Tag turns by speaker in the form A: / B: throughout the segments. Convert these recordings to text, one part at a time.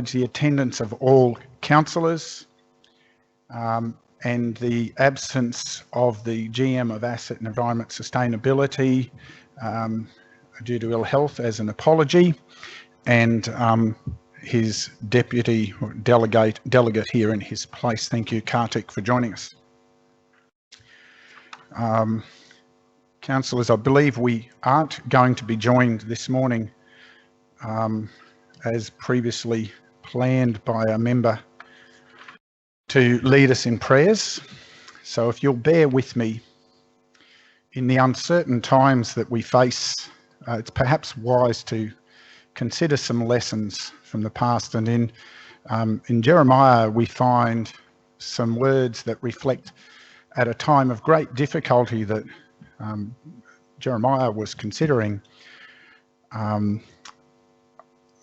A: the attendance of all councillors and the absence of the GM of Asset and Environment Sustainability due to ill health as an apology, and his deputy or delegate here in his place. Thank you, Kartik, for joining us. Councillors, I believe we aren't going to be joined this morning as previously planned by a member to lead us in prayers. So if you'll bear with me, in the uncertain times that we face, it's perhaps wise to consider some lessons from the past. And in Jeremiah, we find some words that reflect at a time of great difficulty that Jeremiah was considering.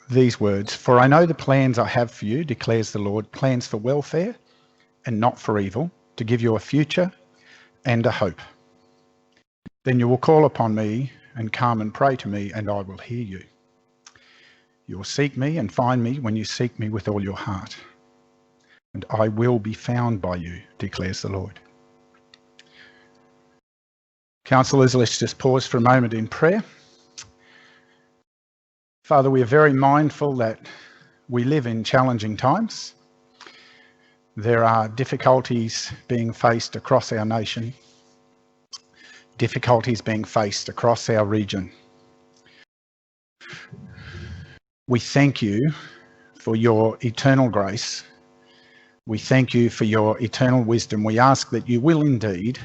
A: These words, "For I know the plans I have for you, declares the Lord, plans for welfare and not for evil, to give you a future and a hope. Then you will call upon me and come and pray to me, and I will hear you. You will seek me and find me when you seek me with all your heart. And I will be found by you, declares the Lord." Councillors, let's just pause for a moment in prayer. Father, we are very mindful that we live in challenging times. There are difficulties being faced across our nation, difficulties being faced across our region. We thank you for your eternal grace. We thank you for your eternal wisdom. We ask that you will indeed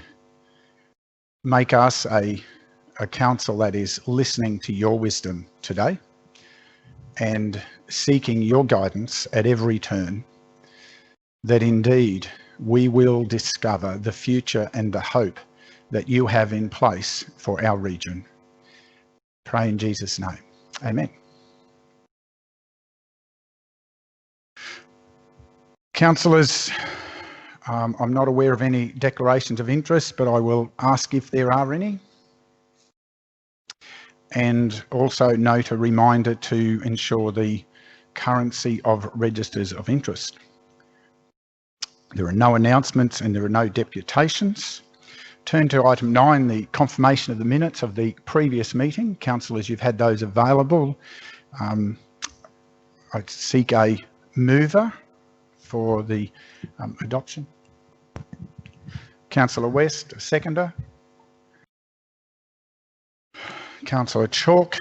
A: make us a council that is listening to your wisdom today and seeking your guidance at every turn, that indeed we will discover the future and the hope that you have in place for our region. Pray in Jesus' name. Amen. Councillors, I'm not aware of any declarations of interest, but I will ask if there are any. And also note a reminder to ensure the currency of registers of interest. There are no announcements and there are no deputations. Turn to item 9, the confirmation of the minutes of the previous meeting. Councillors, you've had those available. I seek a mover for the adoption. Councillor West, a seconder. Councillor Chalk,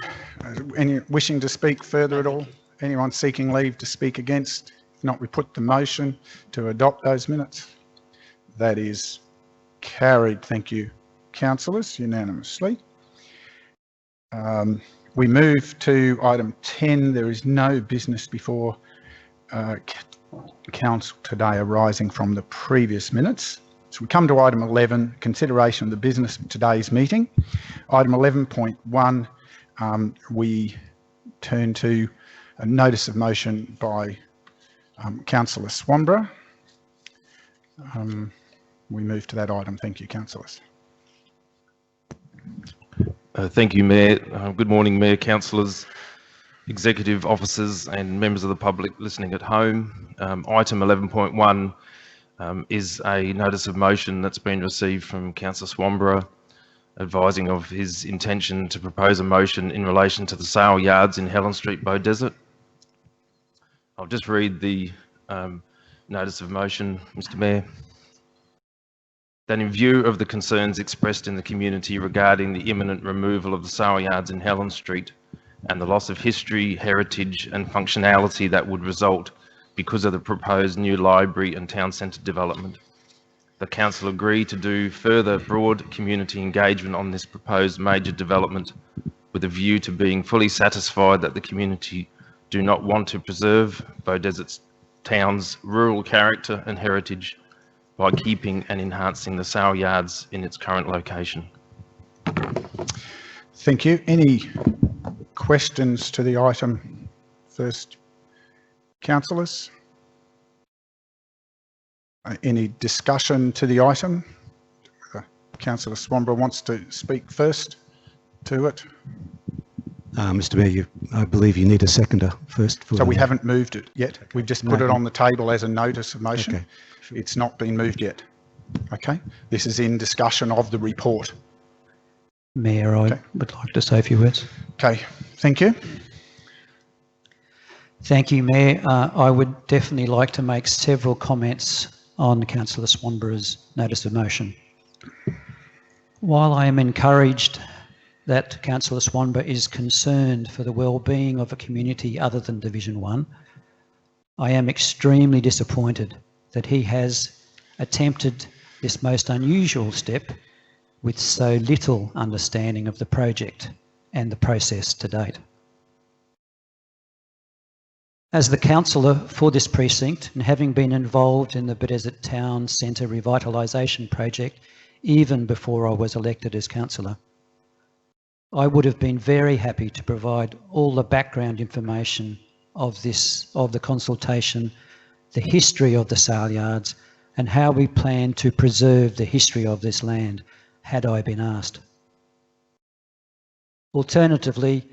A: any wishing to speak further at all? Anyone seeking leave to speak against? If not, we put the motion to adopt those minutes. That is carried. Thank you, councillors, unanimously. We move to item 10. There is no business before council today arising from the previous minutes. So we come to item 11, consideration of the business of today's meeting. Item 11.1, we turn to a notice of motion by Councillor Swanborough. We move to that item. Thank you, councillors.
B: Thank you, Mayor. Good morning, Mayor, councillors, executive officers and members of the public listening at home. Item 11.1 is a notice of motion that's been received from Councillor Swanborough advising of his intention to propose a motion in relation to the sale yards in Helen Street, Beaudesert. I'll just read the notice of motion, Mr. Mayor. That in view of the concerns expressed in the community regarding the imminent removal of the sale yards in Helen Street and the loss of history, heritage and functionality that would result because of the proposed new library and town centre development, the council agree to do further broad community engagement on this proposed major development with a view to being fully satisfied that the community do not want to preserve Beaudesert town's rural character and heritage by keeping and enhancing the sale yards in its current location.
A: Thank you. Any questions to the item first? Councillors? Any discussion to the item? Councillor Swanborough wants to speak first to it.
C: Mr Mayor, I believe you need a seconder first.
A: So we haven't moved it yet. We've just put it on the table as a notice of motion.
C: Okay.
A: It's not been moved yet. Okay. This is in discussion of the report.
D: Mayor, I would like to say a few words.
A: Okay. Thank you.
D: Thank you, Mayor. I would definitely like to make several comments on Councillor Swanborough's notice of motion. While I am encouraged that Councillor Swanborough is concerned for the well-being of a community other than Division 1, I am extremely disappointed that he has attempted this most unusual step with so little understanding of the project and the process to date. As the councillor for this precinct, and having been involved in the Bedesett Town Centre revitalisation project even before I was elected as councillor, I would have been very happy to provide all the background information of the consultation, the history of the sale yards, and how we plan to preserve the history of this land, had I been asked. Alternatively,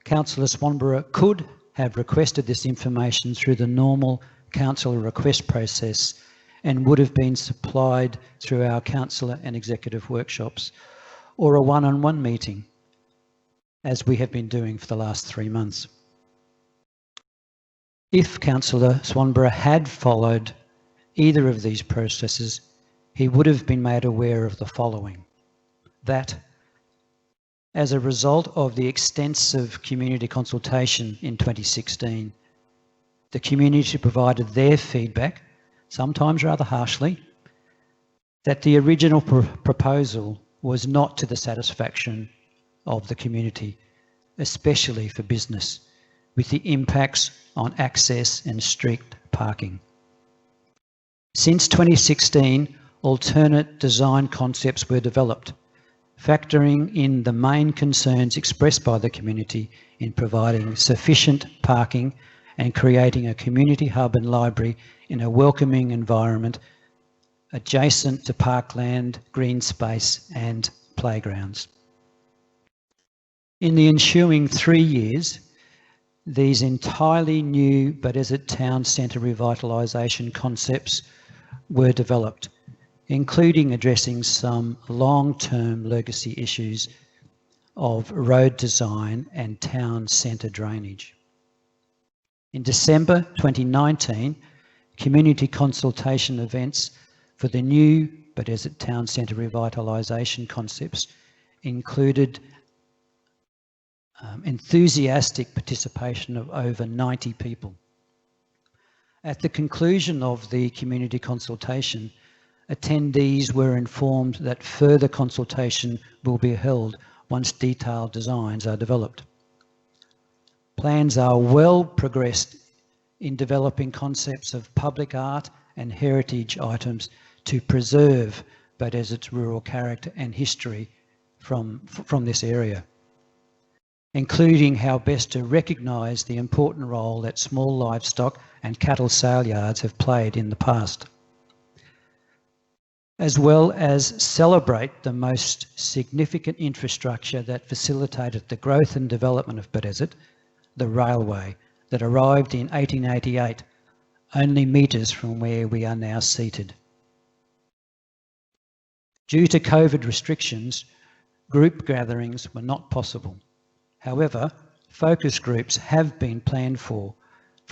D: Councillor Swanborough could have requested this information through the normal councillor request process and would have been supplied through our councillor and executive workshops or a one-on-one meeting, as we have been doing for the last 3 months. If Councillor Swanborough had followed either of these processes, he would have been made aware of the following: that as a result of the extensive community consultation in 2016, the community provided their feedback, sometimes rather harshly, that the original proposal was not to the satisfaction of the community, especially for business, with the impacts on access and street parking. Since 2016, alternate design concepts were developed, factoring in the main concerns expressed by the community in providing sufficient parking and creating a community hub and library in a welcoming environment adjacent to parkland, green space and playgrounds. In the ensuing 3 years, these entirely new Bedesett Town Centre revitalisation concepts were developed, including addressing some long-term legacy issues of road design and town centre drainage. In December 2019, community consultation events for the new Bedesett Town Centre revitalisation concepts included enthusiastic participation of over 90 people. At the conclusion of the community consultation, attendees were informed that further consultation will be held once detailed designs are developed. Plans are well progressed in developing concepts of public art and heritage items to preserve Bedesett's rural character and history from this area, including how best to recognise the important role that small livestock and cattle sale yards have played in the past, as well as celebrate the most significant infrastructure that facilitated the growth and development of Bedesett, the railway that arrived in 1888, only metres from where we are now seated. Due to COVID restrictions, group gatherings were not possible. However, focus groups have been planned for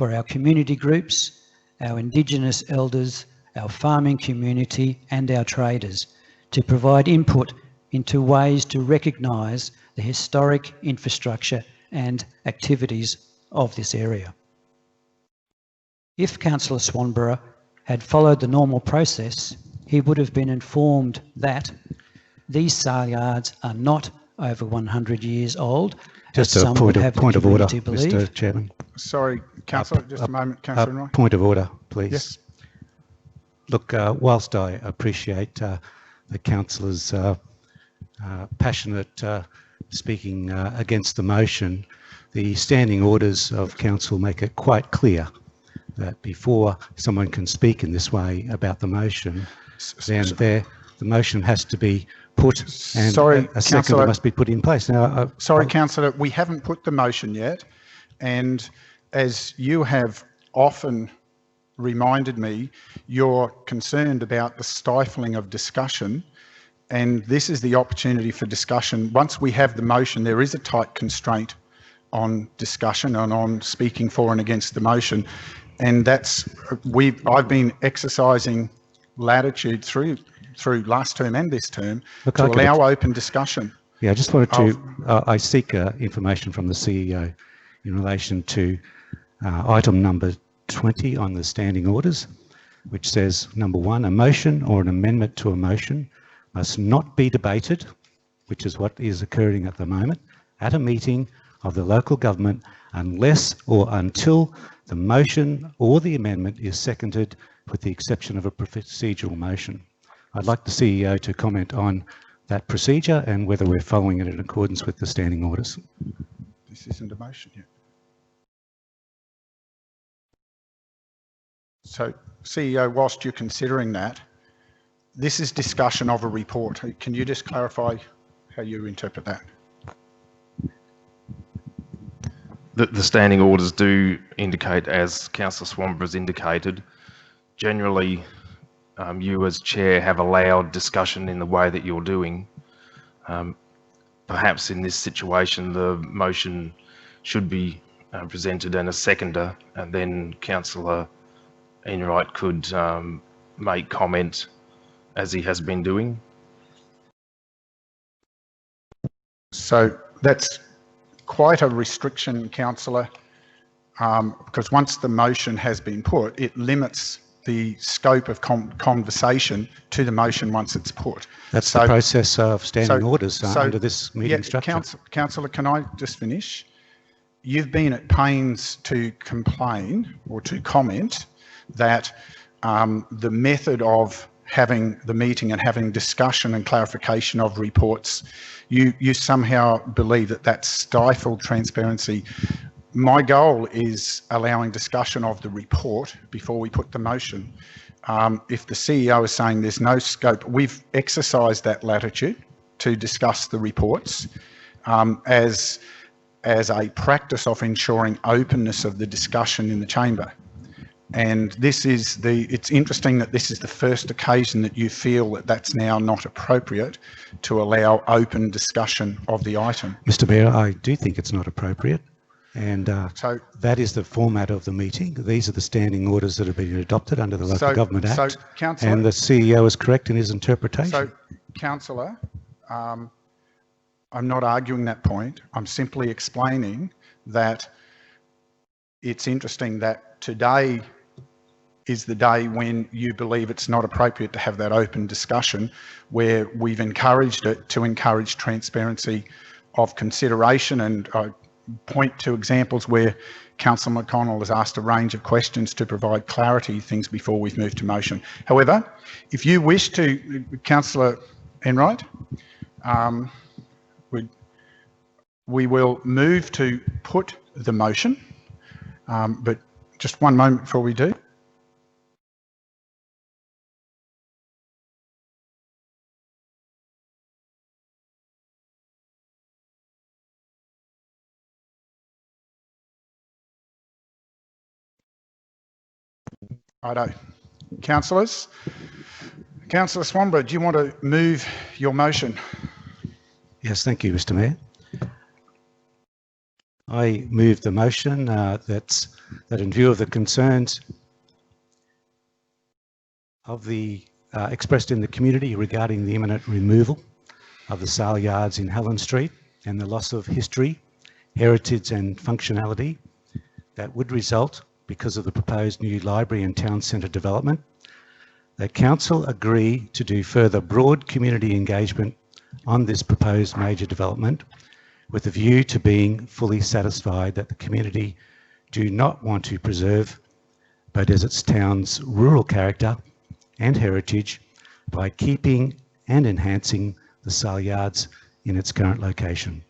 D: our community groups, our Indigenous elders, our farming community and our traders, to provide input into ways to recognise the historic infrastructure and activities of this area. If Councillor Swanborough had followed the normal process, he would have been informed that these sale yards are not over 100 years old.
C: Just a point of order, Mr Chairman.
A: Sorry, Councillor, just a moment, Councillor Roy.
C: Point of order, please.
A: Yes.
C: Look, whilst I appreciate the councillor's passionate speaking against the motion, the standing orders of council make it quite clear that before someone can speak in this way about the motion, then the motion has to be put and
A: Sorry,
C: a seconder
A: Councillor.
C: must be put in place. Now,
A: Sorry, Councillor, we haven't put the motion yet. And as you have often reminded me, you're concerned about the stifling of discussion. And this is the opportunity for discussion. Once we have the motion, there is a tight constraint on discussion and on speaking for and against the motion. And I've been exercising latitude through last term and this term to allow open discussion.
C: Yeah, I just wanted to, I seek information from the CEO in relation to item number 20 on the standing orders, which says, number 1, a motion or an amendment to a motion must not be debated, which is what is occurring at the moment, at a meeting of the local government unless or until the motion or the amendment is seconded, with the exception of a procedural motion. I'd like the CEO to comment on that procedure and whether we're following it in accordance with the standing orders.
A: This isn't a motion yet. So, CEO, whilst you're considering that, this is discussion of a report. Can you just clarify how you interpret that?
B: The standing orders do indicate, as Councillor Swanborough has indicated, generally you as chair have allowed discussion in the way that you're doing. Perhaps in this situation the motion should be presented and a seconder, and then Councillor Enright could make comment as he has been doing.
A: So that's quite a restriction, Councillor, because once the motion has been put, it limits the scope of conversation to the motion once it's put.
C: That's the process of standing orders under this meeting structure.
A: Councillor, can I just finish? You've been at pains to complain or to comment that the method of having the meeting and having discussion and clarification of reports, you somehow believe that that's stifled transparency. My goal is allowing discussion of the report before we put the motion. If the CEO is saying there's no scope, we've exercised that latitude to discuss the reports as a practice of ensuring openness of the discussion in the chamber. And it's interesting that this is the first occasion that you feel that that's now not appropriate to allow open discussion of the item.
C: Mr. Mayor, I do think it's not appropriate. And so that is the format of the meeting. These are the standing orders that have been adopted under the Local Government Act. And the CEO is correct in his interpretation.
A: So, Councillor, I'm not arguing that point. I'm simply explaining that it's interesting that today is the day when you believe it's not appropriate to have that open discussion, where we've encouraged it to encourage transparency of consideration. And I point to examples where Councillor McConnell has asked a range of questions to provide clarity, things before we've moved to motion. However, if you wish to, Councillor Enright, we will move to put the motion, but just one moment before we do. Righto. Councillors. Councillor Swanborough, do you want to move your motion?
C: Yes, thank you, Mr. Mayor. I move the motion that in view of the concerns of the expressed in the community regarding the imminent removal of the sale yards in Helen Street and the loss of history, heritage and functionality that would result because of the proposed new library and town centre development, that Council agree to do further broad community engagement on this proposed major development, with a view to being fully satisfied that the community do not want to preserve but as its town's rural character and heritage by keeping and enhancing the sale yards in its current location.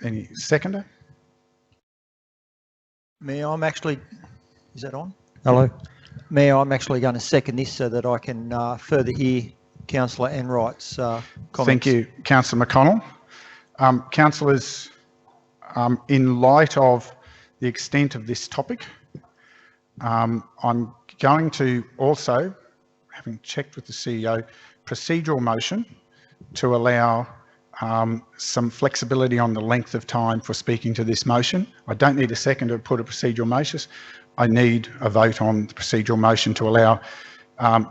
A: Any seconder?
E: Mayor, I'm actually, is that on?
D: Hello.
E: Mayor, I'm actually going to second this so that I can further hear Councillor Enright's comments.
A: Thank you, Councillor McConnell. Councillors, in light of the extent of this topic, I'm going to also, having checked with the CEO, procedural motion to allow some flexibility on the length of time for speaking to this motion. I don't need a second to put a procedural motion. I need a vote on the procedural motion to allow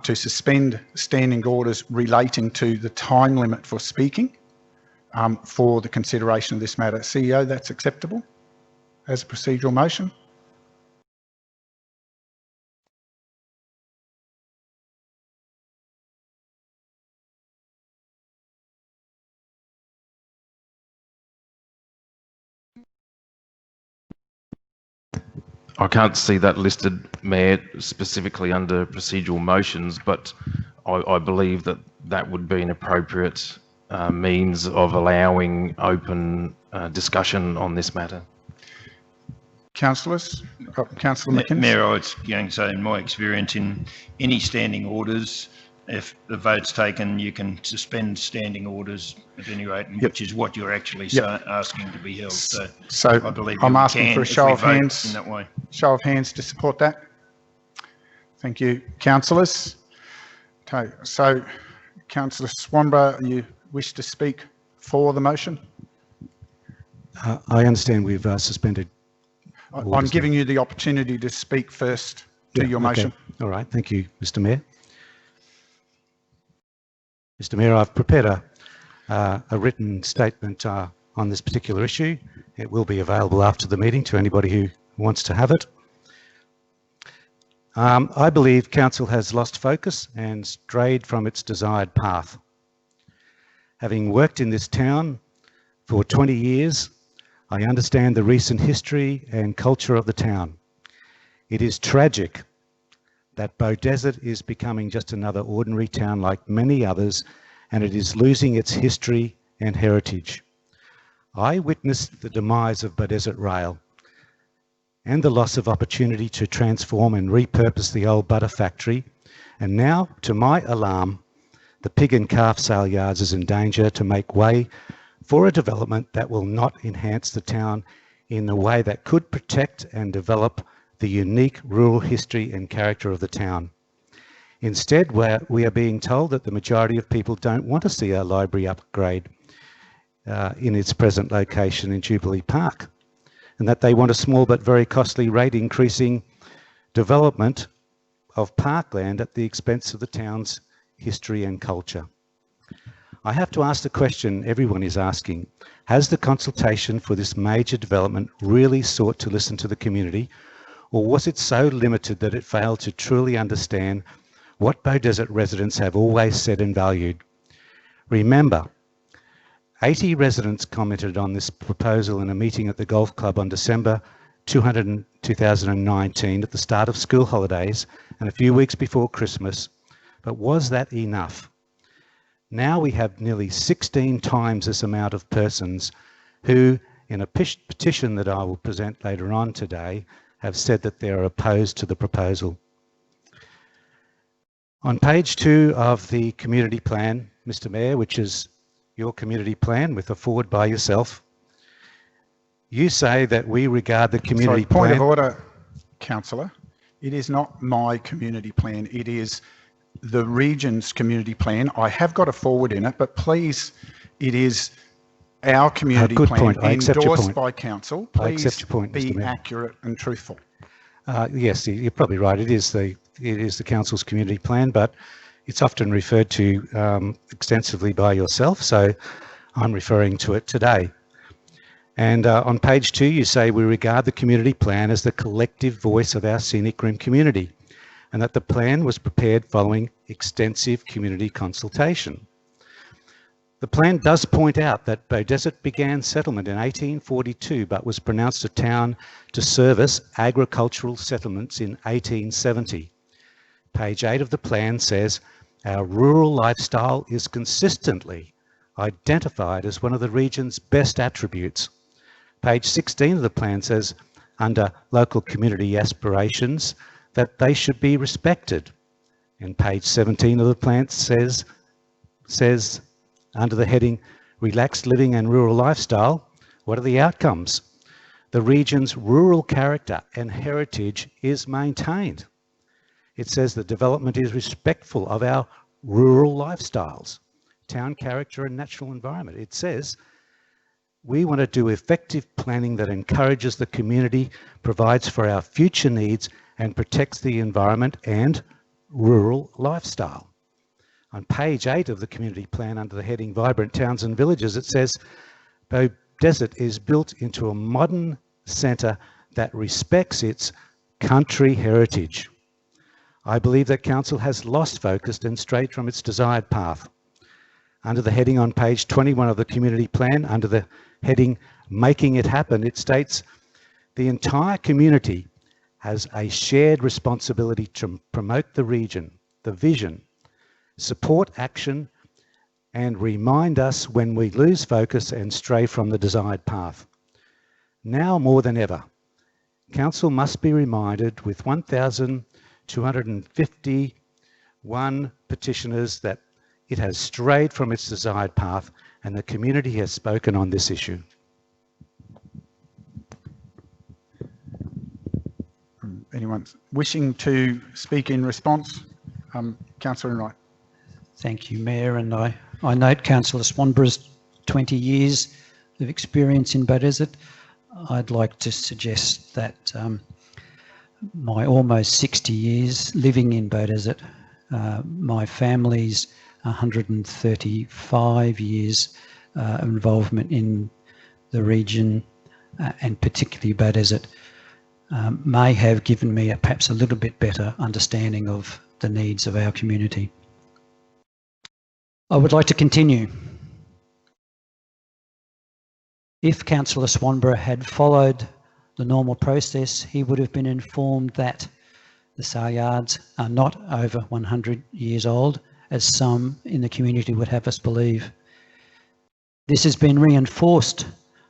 A: to suspend standing orders relating to the time limit for speaking for the consideration of this matter. CEO, that's acceptable as a procedural motion?
B: I can't see that listed, Mayor, specifically under procedural motions, but I believe that that would be an appropriate means of allowing open discussion on this matter.
A: Councillors? Councillor McInnes?
F: Mayor, I was going to say, in my experience, in any standing orders, if the vote's taken, you can suspend standing orders at any rate, which is what you're actually asking to be held. So I believe
A: I'm asking for a show of hands.
F: In that way.
A: Show of hands to support that. Thank you, councillors. Okay, so Councillor Swanborough, you wish to speak for the motion?
C: I understand we've suspended.
A: I'm giving you the opportunity to speak first to your motion.
C: All right, thank you, Mr. Mayor. Mr. Mayor, I've prepared a written statement on this particular issue. It will be available after the meeting to anybody who wants to have it. I believe Council has lost focus and strayed from its desired path. Having worked in this town for 20 years, I understand the recent history and culture of the town. It is tragic that Beaudesert is becoming just another ordinary town like many others, and it is losing its history and heritage. I witnessed the demise of Beaudesert Rail and the loss of opportunity to transform and repurpose the old butter factory, and now, to my alarm, the pig and calf sale yards is in danger to make way for a development that will not enhance the town in a way that could protect and develop the unique rural history and character of the town. Instead, we are being told that the majority of people don't want to see our library upgrade in its present location in Jubilee Park, and that they want a small but very costly rate increasing development of parkland at the expense of the town's history and culture. I have to ask the question everyone is asking: has the consultation for this major development really sought to listen to the community, or was it so limited that it failed to truly understand what Beaudesert residents have always said and valued? Remember, 80 residents commented on this proposal in a meeting at the Golf Club on December 2019 at the start of school holidays and a few weeks before Christmas. But was that enough? Now we have nearly 16 times this amount of persons who, in a petition that I will present later on today, have said that they are opposed to the proposal. On page 2 of the community plan, Mr. Mayor, which is your community plan with a forward by yourself, you say that we regard the community plan...
A: Point of order, Councillor. It is not my community plan. It is the region's community plan. I have got a forward in it, but please, it is our community plan endorsed by council. Please
C: I accept your point,
A: be
C: Mr. Mayor.
A: accurate and truthful.
C: Yes, you're probably right. It is the council's community plan, but it's often referred to extensively by yourself, so I'm referring to it today. And on page 2, you say we regard the community plan as the collective voice of our Scenic Rim community, and that the plan was prepared following extensive community consultation. The plan does point out that Beaudesert began settlement in 1842, but was pronounced a town to service agricultural settlements in 1870. Page 8 of the plan says, our rural lifestyle is consistently identified as one of the region's best attributes. Page 16 of the plan says, under local community aspirations, that they should be respected. And page 17 of the plan says under the heading Relaxed Living and Rural Lifestyle, what are the outcomes? The region's rural character and heritage is maintained. It says the development is respectful of our rural lifestyles, town character and natural environment. It says we want to do effective planning that encourages the community, provides for our future needs and protects the environment and rural lifestyle. On page 8 of the community plan under the heading Vibrant Towns and Villages, it says Beaudesert is built into a modern centre that respects its country heritage. I believe that council has lost focus and strayed from its desired path. Under the heading on page 21 of the community plan, under the heading Making It Happen, it states the entire community has a shared responsibility to promote the region, the vision, support action, and remind us when we lose focus and stray from the desired path. Now more than ever, council must be reminded with 1,251 petitioners that it has strayed from its desired path and the community has spoken on this issue.
A: Anyone wishing to speak in response? Councillor Enright.
D: Thank you, Mayor, and I note Councillor Swanborough's 20 years of experience in Beaudesert. I'd like to suggest that my almost 60 years living in Beaudesert, my family's 135 years involvement in the region and particularly Beaudesert may have given me perhaps a little bit better understanding of the needs of our community. I would like to continue. If Councillor Swanborough had followed the normal process, he would have been informed that the sale yards are not over 100 years old, as some in the community would have us believe. This has been reinforced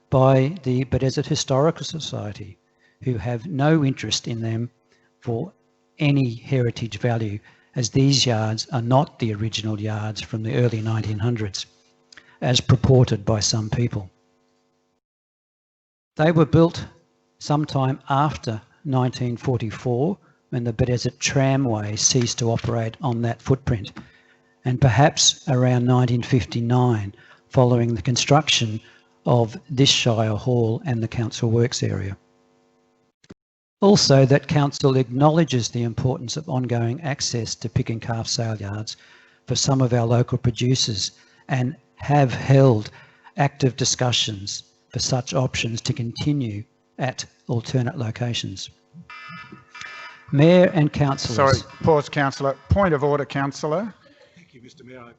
D: by the Beaudesert Historical Society, who have no interest in them for any heritage value, as these yards are not the original yards from the early 1900s, as purported by some people. They were built sometime after 1944, when the Beaudesert tramway ceased to operate on that footprint, and perhaps around 1959, following the construction of this Shire Hall and the Council Works area. Also, that Council acknowledges the importance of ongoing access to pick and calf sale yards for some of our local producers and have held active discussions for such options to continue at alternate locations. Mayor and councillors.
A: Sorry, pause, councillor. Point of order, councillor.
C: Thank you, Mr. Mayor.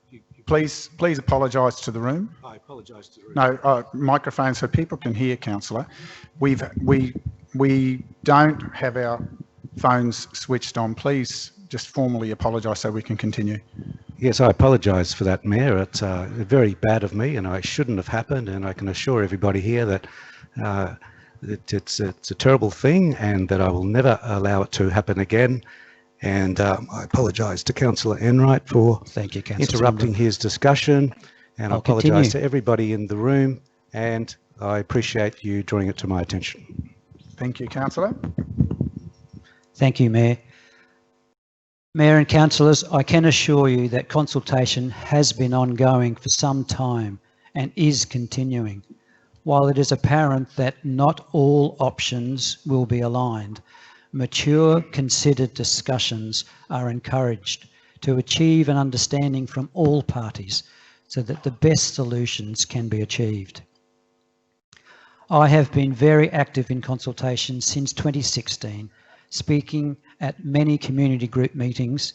A: Please apologise to the room.
C: I apologise to the room.
A: No, microphone so people can hear, councillor. We don't have our phones switched on. Please just formally apologise so we can continue.
C: Yes, I apologise for that, Mayor. It's very bad of me and it shouldn't have happened, and I can assure everybody here that it's a terrible thing and that I will never allow it to happen again. And I apologise to Councillor Enright for interrupting his discussion, and I apologise to everybody in the room, and I appreciate you drawing it to my attention.
A: Thank you, councillor.
D: Thank you, Mayor. Mayor and councillors, I can assure you that consultation has been ongoing for some time and is continuing. While it is apparent that not all options will be aligned, mature, considered discussions are encouraged to achieve an understanding from all parties so that the best solutions can be achieved. I have been very active in consultation since 2016, speaking at many community group meetings.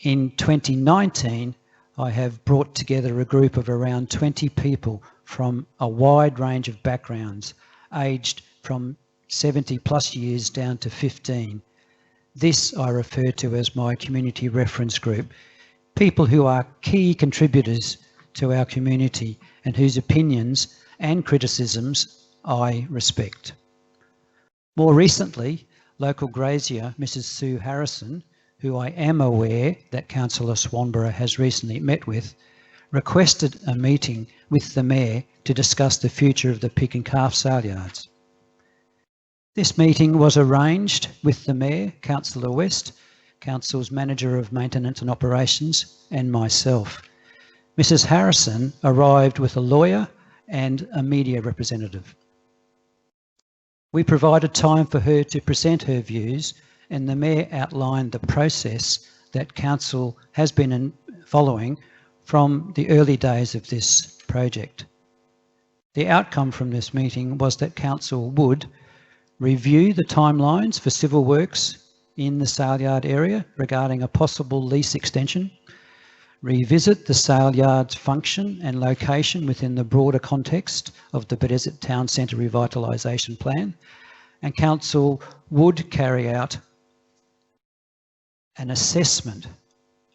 D: In 2019, I have brought together a group of around 20 people from a wide range of backgrounds, aged from 70 plus years down to 15. This I refer to as my community reference group, people who are key contributors to our community and whose opinions and criticisms I respect. More recently, local grazier, Mrs. Sue Harrison, who I am aware that Councillor Swanborough has recently met with, requested a meeting with the Mayor to discuss the future of the pig and calf sale yards. This meeting was arranged with the Mayor, Councillor West, Council's Manager of Maintenance and Operations, and myself. Mrs. Harrison arrived with a lawyer and a media representative. We provided time for her to present her views, and the Mayor outlined the process that Council has been following from the early days of this project. The outcome from this meeting was that Council would review the timelines for civil works in the sale yard area regarding a possible lease extension, revisit the sale yard's function and location within the broader context of the Bedesett Town Centre Revitalisation Plan, and Council would carry out an assessment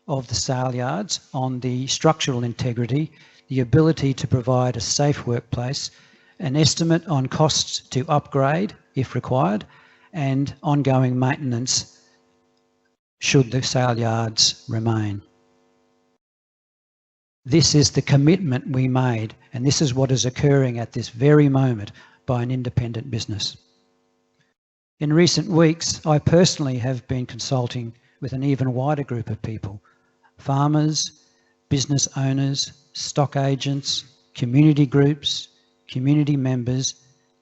D: of the sale yards on the structural integrity, the ability to provide a safe workplace, an estimate on costs to upgrade if required, and ongoing maintenance should the sale yards remain. This is the commitment we made, and this is what is occurring at this very moment by an independent business. In recent weeks, I personally have been consulting with an even wider group of people: farmers, business owners, stock agents, community groups, community members,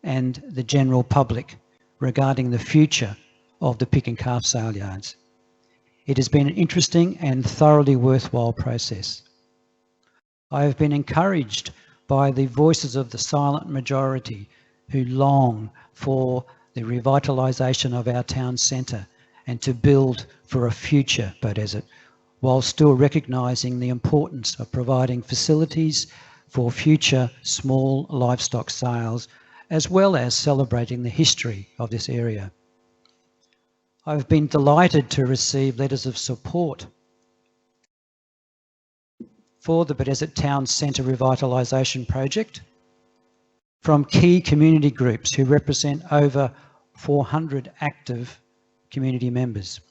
D: and the general public regarding the future of the pig and calf sale yards. It has been an interesting and thoroughly worthwhile process. I have been encouraged by the voices of the silent majority who long for the revitalisation of our town centre and to build for a future Bedesett, while still recognising the importance of providing facilities for future small livestock sales, as well as celebrating the history of this area. I've been delighted to receive letters of support for the Bedesett Town Centre Revitalisation Project from key community groups who represent over 400 active community members.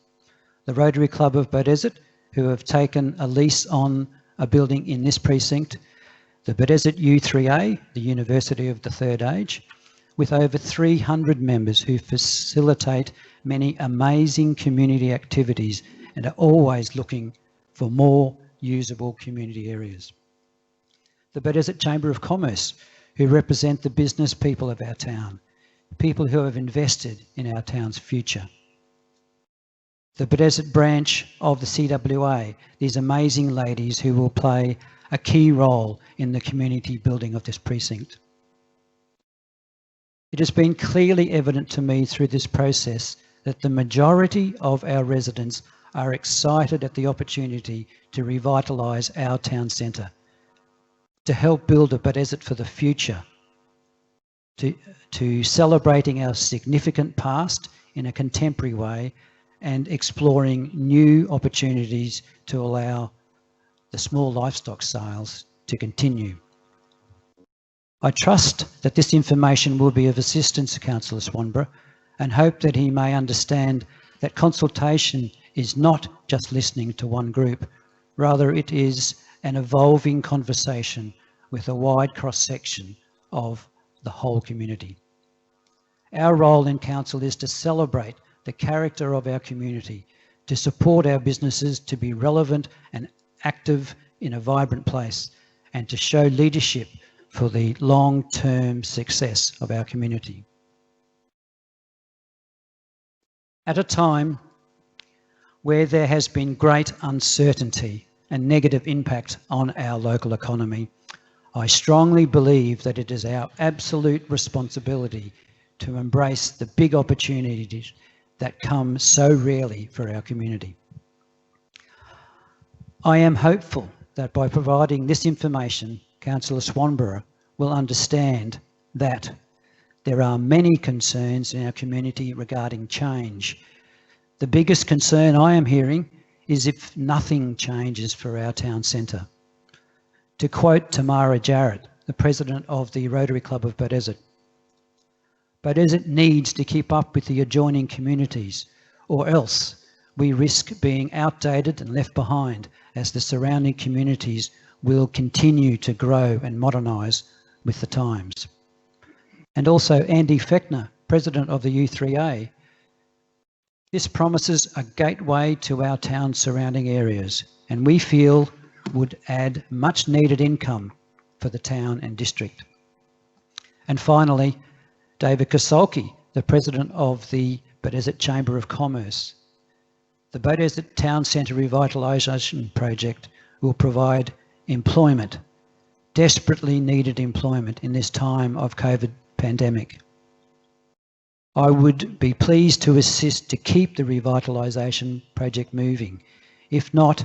D: The Rotary Club of Bedesett, who have taken a lease on a building in this precinct, the Bedesett U3A, the University of the Third Age, with over 300 members who facilitate many amazing community activities and are always looking for more usable community areas. The Bedesett Chamber of Commerce, who represent the business people of our town, people who have invested in our town's future. The Bedesett branch of the CWA, these amazing ladies who will play a key role in the community building of this precinct. It has been clearly evident to me through this process that the majority of our residents are excited at the opportunity to revitalise our town centre, to help build a Bedesett for the future, to celebrating our significant past in a contemporary way and exploring new opportunities to allow the small livestock sales to continue. I trust that this information will be of assistance to Councillor Swanborough and hope that he may understand that consultation is not just listening to one group, rather it is an evolving conversation with a wide cross-section of the whole community. Our role in Council is to celebrate the character of our community, to support our businesses to be relevant and active in a vibrant place, and to show leadership for the long-term success of our community. At a time where there has been great uncertainty and negative impact on our local economy, I strongly believe that it is our absolute responsibility to embrace the big opportunities that come so rarely for our community. I am hopeful that by providing this information, Councillor Swanborough will understand that there are many concerns in our community regarding change. The biggest concern I am hearing is if nothing changes for our town centre. To quote Tamara Jarrett, the President of the Rotary Club of Bedesett, but as it needs to keep up with the adjoining communities, or else we risk being outdated and left behind as the surrounding communities will continue to grow and modernise with the times. And also Andy Fechner, President of the U3A. This promises a gateway to our town's surrounding areas, and we feel would add much needed income for the town and district. And finally, David Kosolki, the President of the Beaudesert Chamber of Commerce. The Beaudesert Town Centre Revitalisation Project will provide employment, desperately needed employment in this time of COVID pandemic. I would be pleased to assist to keep the revitalisation project moving. If not,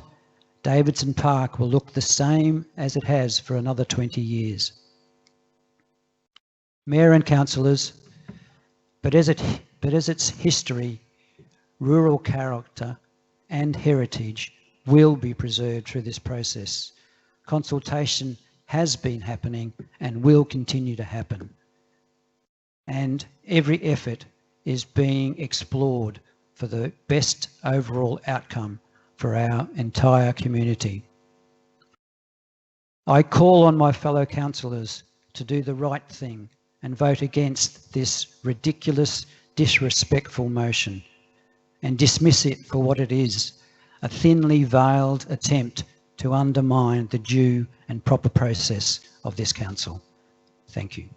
D: Davidson Park will look the same as it has for another 20 years. Mayor and councillors, Beaudesert's history, rural character and heritage will be preserved through this process. Consultation has been happening and will continue to happen. And every effort is being explored for the best overall outcome for our entire community. I call on my fellow councillors to do the right thing and vote against this ridiculous, disrespectful motion and dismiss it for what it is, a thinly veiled attempt to undermine the due and proper process of this council. Thank you.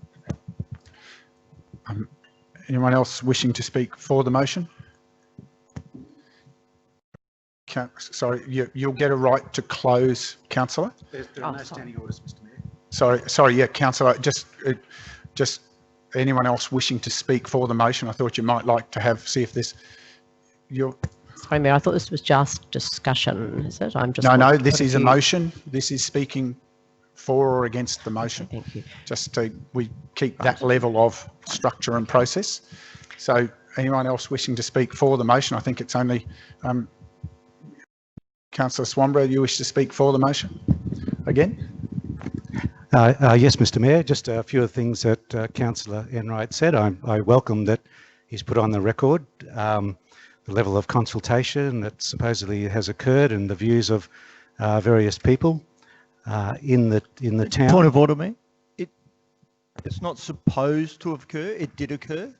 A: Anyone else wishing to speak for the motion? Sorry, you'll get a right to close, councillor.
C: There are no standing orders, Mr. Mayor.
A: Sorry, yeah, councillor. Just anyone else wishing to speak for the motion? I thought you might like to see if this.
G: Sorry, Mayor. I thought this was just discussion. Is it? I'm just.
A: No. This is a motion. This is speaking for or against the motion.
G: Thank you.
A: Just we keep that level of structure and process. So anyone else wishing to speak for the motion? I think it's only Councillor Swanborough, you wish to speak for the motion again?
C: Yes, Mr. Mayor, just a few of the things that Councillor Enright said. I welcome that he's put on the record the level of consultation that supposedly has occurred and the views of various people in the town.
E: Point of order, Mayor. It's not supposed to have occurred. It did occur.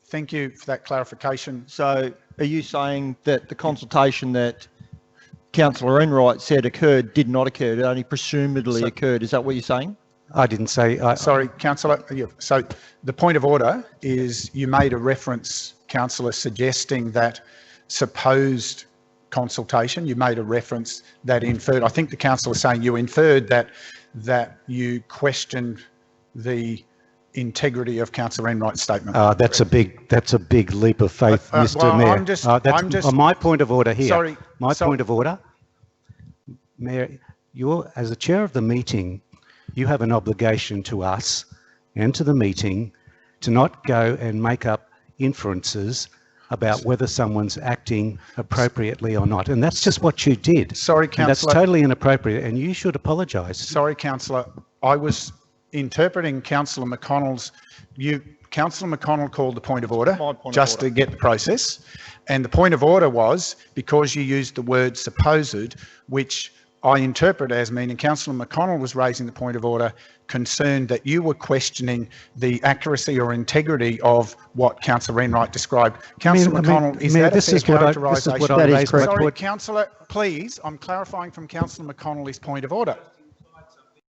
A: Thank you for that clarification.
E: So are you saying that the consultation that Councillor Enright said occurred did not occur? It only presumably occurred. Is that what you're saying?
C: I didn't say...
A: Sorry, councillor. So the point of order is you made a reference, councillor, suggesting that supposed consultation, you made a reference that inferred, I think the councillor is saying you inferred that you questioned the integrity of Councillor Enright's statement.
C: That's a big leap of faith, Mr. Mayor. That's my point of order here.
A: Sorry.
C: Point of order. Mayor, as a chair of the meeting, you have an obligation to us and to the meeting to not go and make up inferences about whether someone's acting appropriately or not. And that's just what you did.
A: Sorry, councillor.
C: And that's totally inappropriate and you should apologise.
A: Sorry, councillor. I was interpreting Councillor McConnell's... Councillor McConnell called the point of order just to get the process. And the point of order was because you used the word supposed, which I interpret as meaning Councillor McConnell was raising the point of order concerned that you were questioning the accuracy or integrity of what Councillor Enright described. Councillor McConnell, is that a fair characterisation?
E: That is correct.
A: Sorry, councillor, please, I'm clarifying from Councillor McConnell his point of order.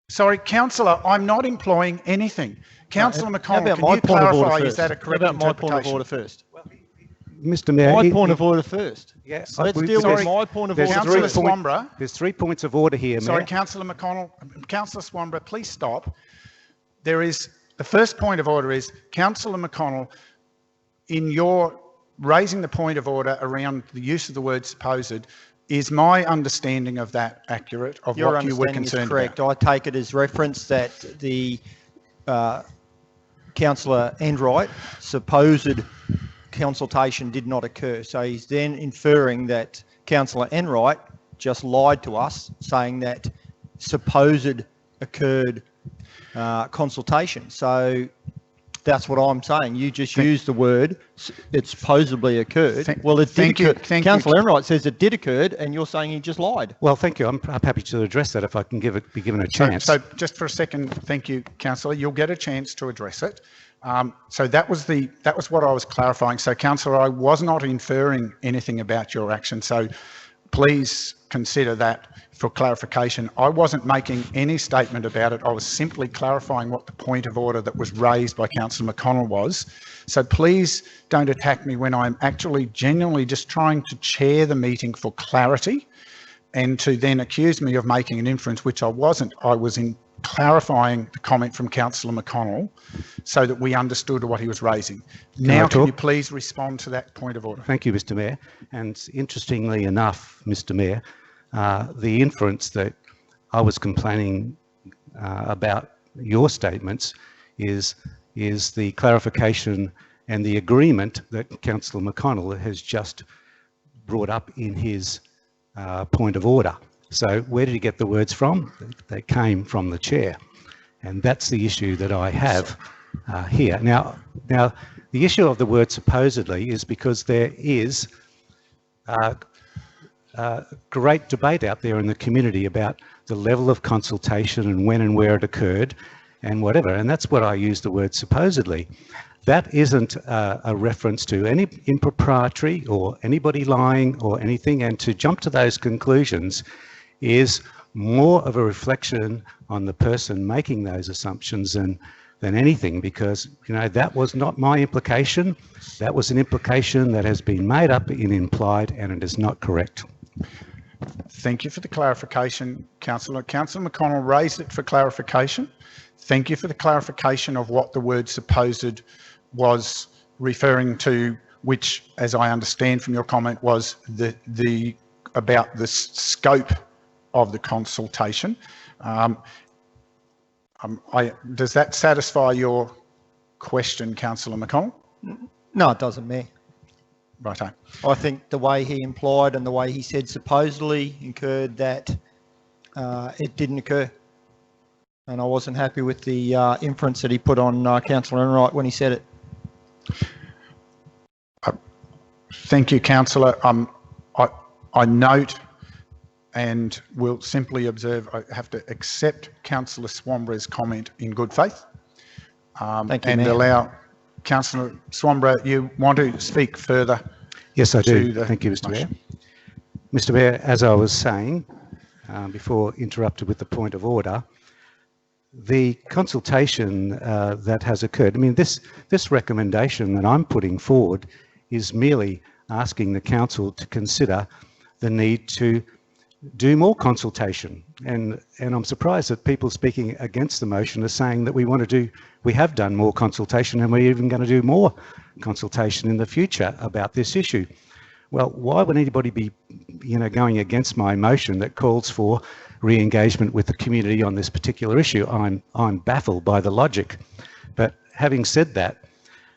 A: Sorry, councillor, I'm not employing anything. Councillor McConnell, can you clarify, is that a correct interpretation?
E: My point of order first.
C: Mr. Mayor,
E: my point of order first.
C: Yes.
E: Let's deal with my point of order.
A: Councillor Swanborough.
C: There's 3 points of order here, Mayor.
A: Sorry, Councillor McConnell. Councillor Swanborough, please stop. The first point of order is, Councillor McConnell, in your raising the point of order around the use of the word supposed, is my understanding of that accurate, of what you were concerned about?
E: Correct. I take it as reference that the Councillor Enright supposed consultation did not occur. So he's then inferring that Councillor Enright just lied to us, saying that supposed occurred consultation. So That's what I'm saying. You just used the word, it supposedly occurred. Well, it did occur. Councillor Enright says it did occur, and you're saying he just lied.
C: Well, thank you. I'm happy to address that if I can be given a chance.
A: So just for a second, thank you, Councillor. You'll get a chance to address it. So that was what I was clarifying. So, Councillor, I was not inferring anything about your action. So please consider that for clarification. I wasn't making any statement about it. I was simply clarifying what the point of order that was raised by Councillor McConnell was. So please don't attack me when I'm actually genuinely just trying to chair the meeting for clarity, and to then accuse me of making an inference, which I wasn't. I was in clarifying the comment from Councillor McConnell so that we understood what he was raising. Now, can you please respond to that point of order?
C: Thank you, Mr. Mayor. And interestingly enough, Mr. Mayor, the inference that I was complaining about your statements is the clarification and the agreement that Councillor McConnell has just brought up in his point of order. So where did he get the words from? They came from the chair. And that's the issue that I have here. Now, the issue of the word supposedly is because there is great debate out there in the community about the level of consultation and when and where it occurred and whatever. And that's what I use the word supposedly. That isn't a reference to any impropriety or anybody lying or anything. And to jump to those conclusions is more of a reflection on the person making those assumptions than anything, because, you know, that was not my implication. That was an implication that has been made up and implied, and it is not correct.
A: Thank you for the clarification, Councillor. Councillor McConnell raised it for clarification. Thank you for the clarification of what the word supposed was referring to, which, as I understand from your comment, was about the scope of the consultation. Does that satisfy your question, Councillor McConnell?
E: No, it doesn't, Mayor.
A: Righto.
E: I think the way he implied and the way he said supposedly incurred that it didn't occur. And I wasn't happy with the inference that he put on Councillor Enright when he said it.
A: Thank you, Councillor. I note and will simply observe, I have to accept Councillor Swanborough's comment in good faith.
E: Thank you,
A: and
E: Mayor.
A: allow Councillor Swanborough, you want to speak further?
C: Yes, I do. Thank you, Mr. Mayor. Mr. Mayor, as I was saying, before interrupted with the point of order, the consultation that has occurred, I mean, this recommendation that I'm putting forward is merely asking the council to consider the need to do more consultation. And I'm surprised that people speaking against the motion are saying that we have done more consultation and we're even going to do more consultation in the future about this issue. Well, why would anybody be, going against my motion that calls for re-engagement with the community on this particular issue? I'm baffled by the logic. But having said that,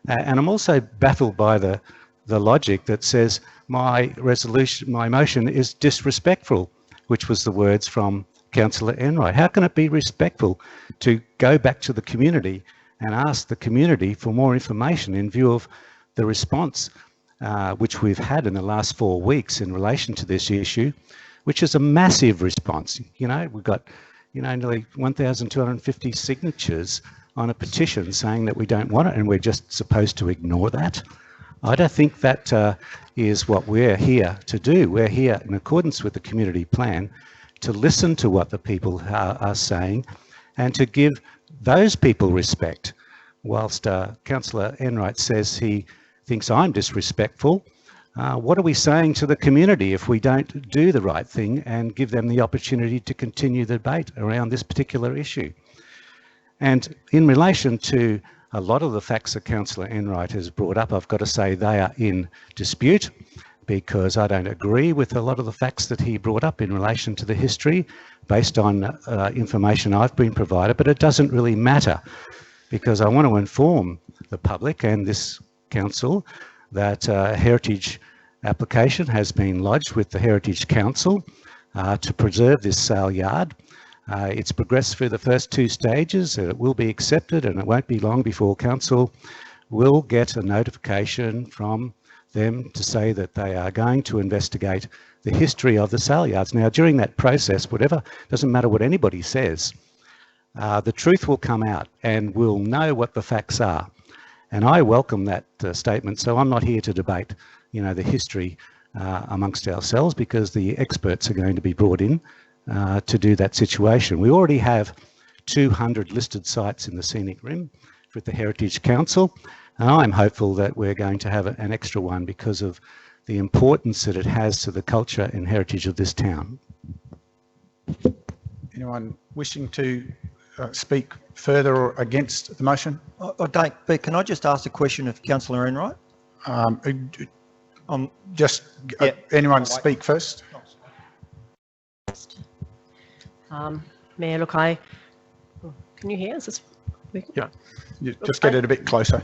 C: and I'm also baffled by the logic that says my motion is disrespectful, which was the words from Councillor Enright. How can it be respectful to go back to the community and ask the community for more information in view of the response which we've had in the last 4 weeks in relation to this issue, which is a massive response? We've got, nearly 1,250 signatures on a petition saying that we don't want it and we're just supposed to ignore that. I don't think that is what we're here to do. We're here in accordance with the community plan to listen to what the people are saying and to give those people respect. Whilst Councillor Enright says he thinks I'm disrespectful, what are we saying to the community if we don't do the right thing and give them the opportunity to continue the debate around this particular issue? And in relation to a lot of the facts that Councillor Enright has brought up, I've got to say they are in dispute, because I don't agree with a lot of the facts that he brought up in relation to the history based on information I've been provided. But it doesn't really matter, because I want to inform the public and this council that a heritage application has been lodged with the Heritage Council to preserve this sale yard. It's progressed through the first 2 stages, and it will be accepted, and it won't be long before council will get a notification from them to say that they are going to investigate the history of the sale yards. Now, during that process, doesn't matter what anybody says, the truth will come out and we'll know what the facts are. And I welcome that statement. So I'm not here to debate, the history amongst ourselves, because the experts are going to be brought in to do that situation. We already have 200 listed sites in the Scenic Rim with the Heritage Council, and I'm hopeful that we're going to have an extra one because of the importance that it has to the culture and heritage of this town.
A: Anyone wishing to speak further or against the motion?
E: I don't, but can I just ask a question of Councillor Enright?
A: Anyone speak first?
G: Mayor, look, can you hear? Is this working?
A: Yeah. You just get it a bit closer.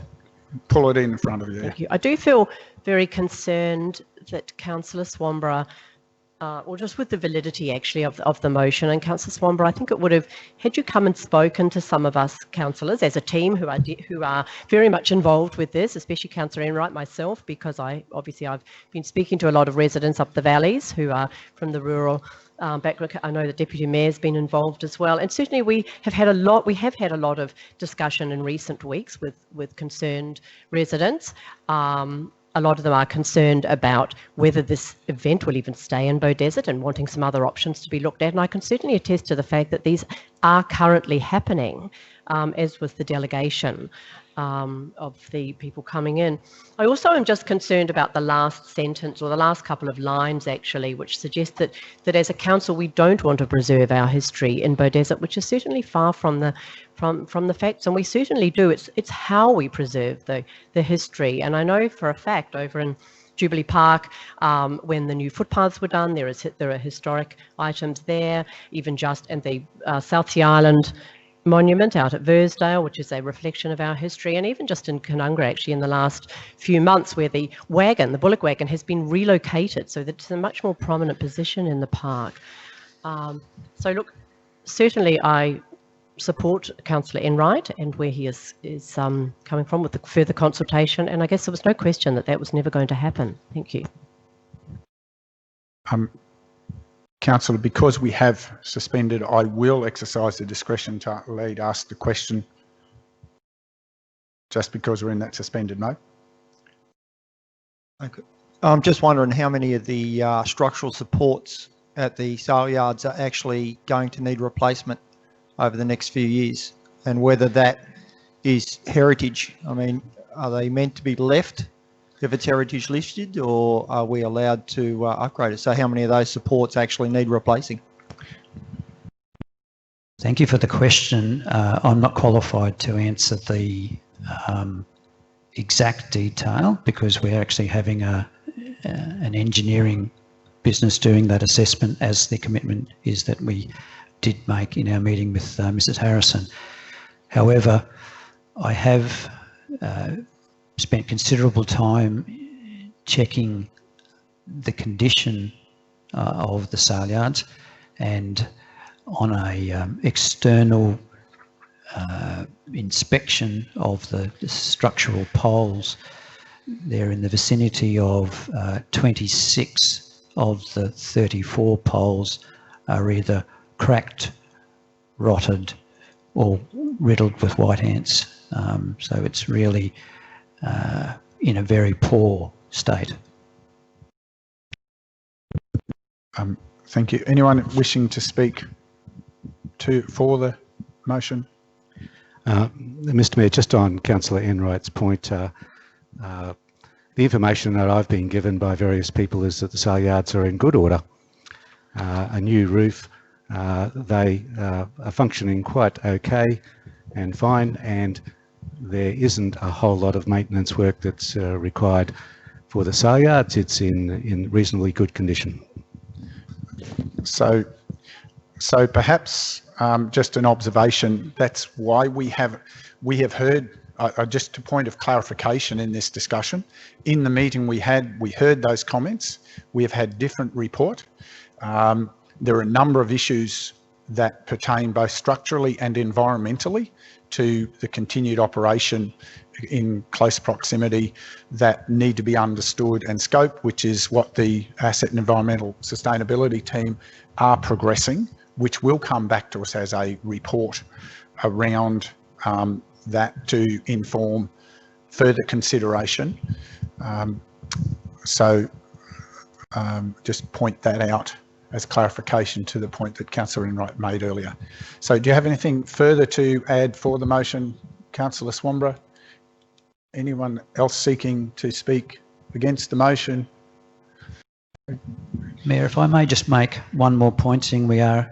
A: Pull it in front of you.
G: Thank you. I do feel very concerned that Councillor Swanborough, or just with the validity actually of the motion, and Councillor Swanborough, I think it would have, had you come and spoken to some of us councillors as a team who are very much involved with this, especially Councillor Enright, myself, because I've been speaking to a lot of residents up the valleys who are from the rural background. I know the Deputy Mayor's been involved as well, and certainly we have had a lot of discussion in recent weeks with concerned residents. A lot of them are concerned about whether this event will even stay in Beaudesert and wanting some other options to be looked at. And I can certainly attest to the fact that these are currently happening, as with the delegation of the people coming in. I also am just concerned about the last sentence, or the last couple of lines actually, which suggest that as a council we don't want to preserve our history in Beaudesert, which is certainly far from the facts, and we certainly do. It's how we preserve the history. And I know for a fact over in Jubilee Park, when the new footpaths were done, there are historic items there, and the South Sea Island monument out at Versdale, which is a reflection of our history, and even just in Canungra actually in the last few months, where the bullock wagon has been relocated so that it's a much more prominent position in the park. So look, certainly I support Councillor Enright and where he is coming from with the further consultation, and I guess there was no question that was never going to happen. Thank you.
A: Councillor, because we have suspended, I will exercise the discretion to ask the question just because we're in that suspended mode.
E: Okay. I'm just wondering how many of the structural supports at the sale yards are actually going to need replacement over the next few years, and whether that is heritage. I mean, are they meant to be left if it's heritage listed, or are we allowed to upgrade it? So how many of those supports actually need replacing?
D: Thank you for the question. I'm not qualified to answer the exact detail, because we're actually having an engineering business doing that assessment, as the commitment is that we did make in our meeting with Mrs. Harrison. However, I have spent considerable time checking the condition of the sale yards, and on a external inspection of the structural poles, they're in the vicinity of 26 of the 34 poles are either cracked, rotted, or riddled with white ants. So it's really in a very poor state.
A: Thank you. Anyone wishing to speak for the motion?
C: Mr. Mayor, just on Councillor Enright's point, the information that I've been given by various people is that the sale yards are in good order. A new roof, they are functioning quite okay and fine, and there isn't a whole lot of maintenance work that's required for the sale yards. It's in reasonably good condition.
A: So perhaps just an observation. That's why we have heard. Just a point of clarification in this discussion. In the meeting we heard those comments. We have had different report. There are a number of issues that pertain both structurally and environmentally to the continued operation in close proximity that need to be understood and scoped, which is what the Asset and Environmental Sustainability team are progressing, which will come back to us as a report around that to inform further consideration. Just point that out as clarification to the point that Councillor Enright made earlier. So do you have anything further to add for the motion, Councillor Swanborough? Anyone else seeking to speak against the motion?
D: Mayor, if I may just make one more point, seeing we are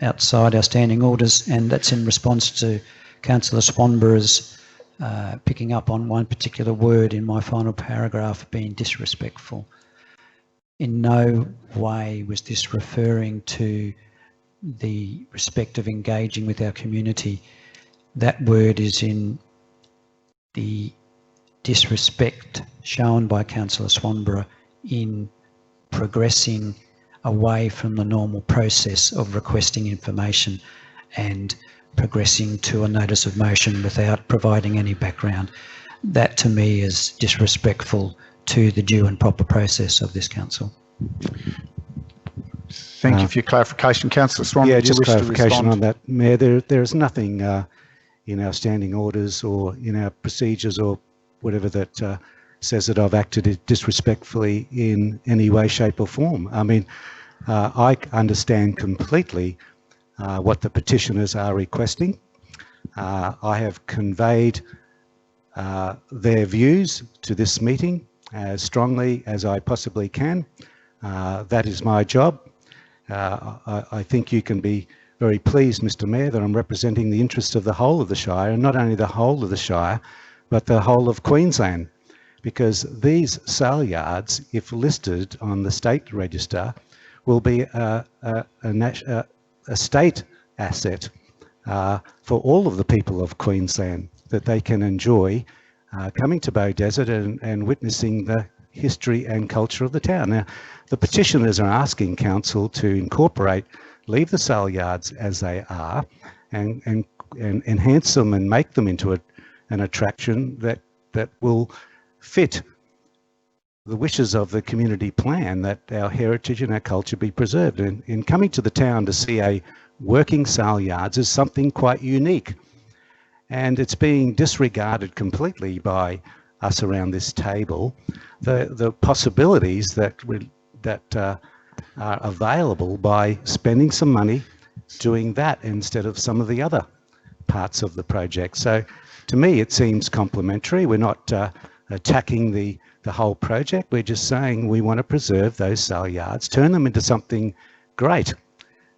D: outside our standing orders, and that's in response to Councillor Swanborough's picking up on one particular word in my final paragraph being disrespectful. In no way was this referring to the respect of engaging with our community. That word is in the disrespect shown by Councillor Swanborough in progressing away from the normal process of requesting information and progressing to a notice of motion without providing any background. That to me is disrespectful to the due and proper process of this council.
A: Thank you for your clarification. Councillor Swan,
C: yeah, just clarification on that, Mayor. There is nothing in our standing orders or in our procedures or whatever that says that I've acted disrespectfully in any way, shape or form. I mean, I understand completely what the petitioners are requesting. I have conveyed their views to this meeting as strongly as I possibly can. That is my job. I think you can be very pleased, Mr. Mayor, that I'm representing the interests of the whole of the Shire, and not only the whole of the Shire, but the whole of Queensland, because these sale yards, if listed on the state register, will be a state asset for all of the people of Queensland, that they can enjoy coming to Bow Desert and witnessing the history and culture of the town. Now, the petitioners are asking council to incorporate, leave the sale yards as they are, and enhance them and make them into an attraction that will fit the wishes of the community plan, that our heritage and our culture be preserved. And in coming to the town to see a working sale yards is something quite unique, and it's being disregarded completely by us around this table. The possibilities that are available by spending some money doing that instead of some of the other parts of the project. So to me it seems complementary. We're not attacking the whole project. We're just saying we want to preserve those sale yards, turn them into something great,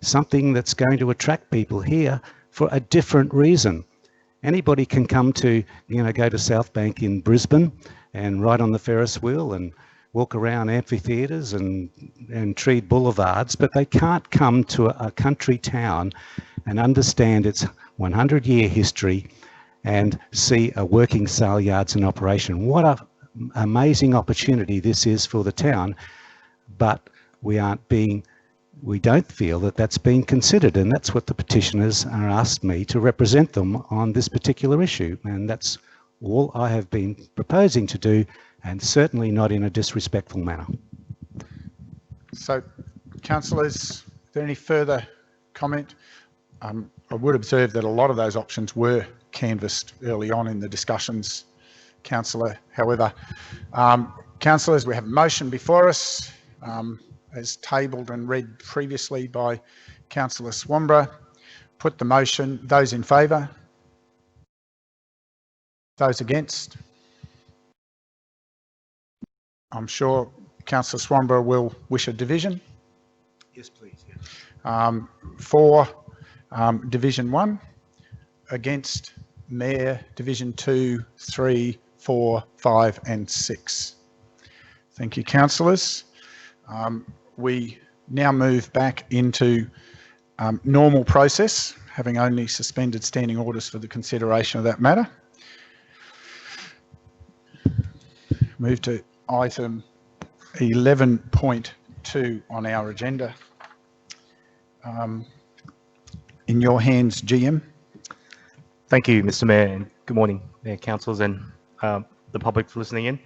C: something that's going to attract people here for a different reason. Anybody can come to, go to South Bank in Brisbane and ride on the Ferris wheel and walk around amphitheatres and treat boulevards, but they can't come to a country town and understand its 100-year history and see a working sale yards in operation. What an amazing opportunity this is for the town, but we don't feel that that's being considered, and that's what the petitioners are asked me to represent them on this particular issue, and that's all I have been proposing to do, and certainly not in a disrespectful manner.
A: So, councillors, is there any further comment? I would observe that a lot of those options were canvassed early on in the discussions, councillor. However, councillors, we have a motion before us, as tabled and read previously by Councillor Swanborough. Put the motion. Those in favour? Those against? I'm sure Councillor Swanborough will wish a division.
C: Yes, please. Yeah.
A: For Division 1, against Mayor Division 2, 3, 4, 5 and 6. Thank you, councillors. We now move back into normal process, having only suspended standing orders for the consideration of that matter. Move to item 11.2 on our agenda. In your hands, GM.
H: Thank you, Mr. Mayor, and good morning, Mayor, councillors, and the public for listening in.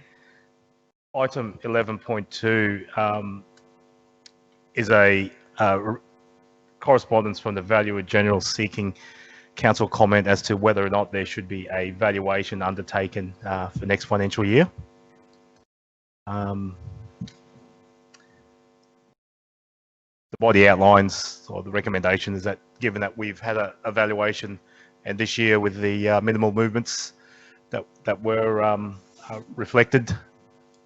H: Item 11.2 is a correspondence from the Valuer General seeking council comment as to whether or not there should be a valuation undertaken for next financial year. The body outlines, or the recommendation is that given that we've had a valuation, and this year with the minimal movements that were reflected,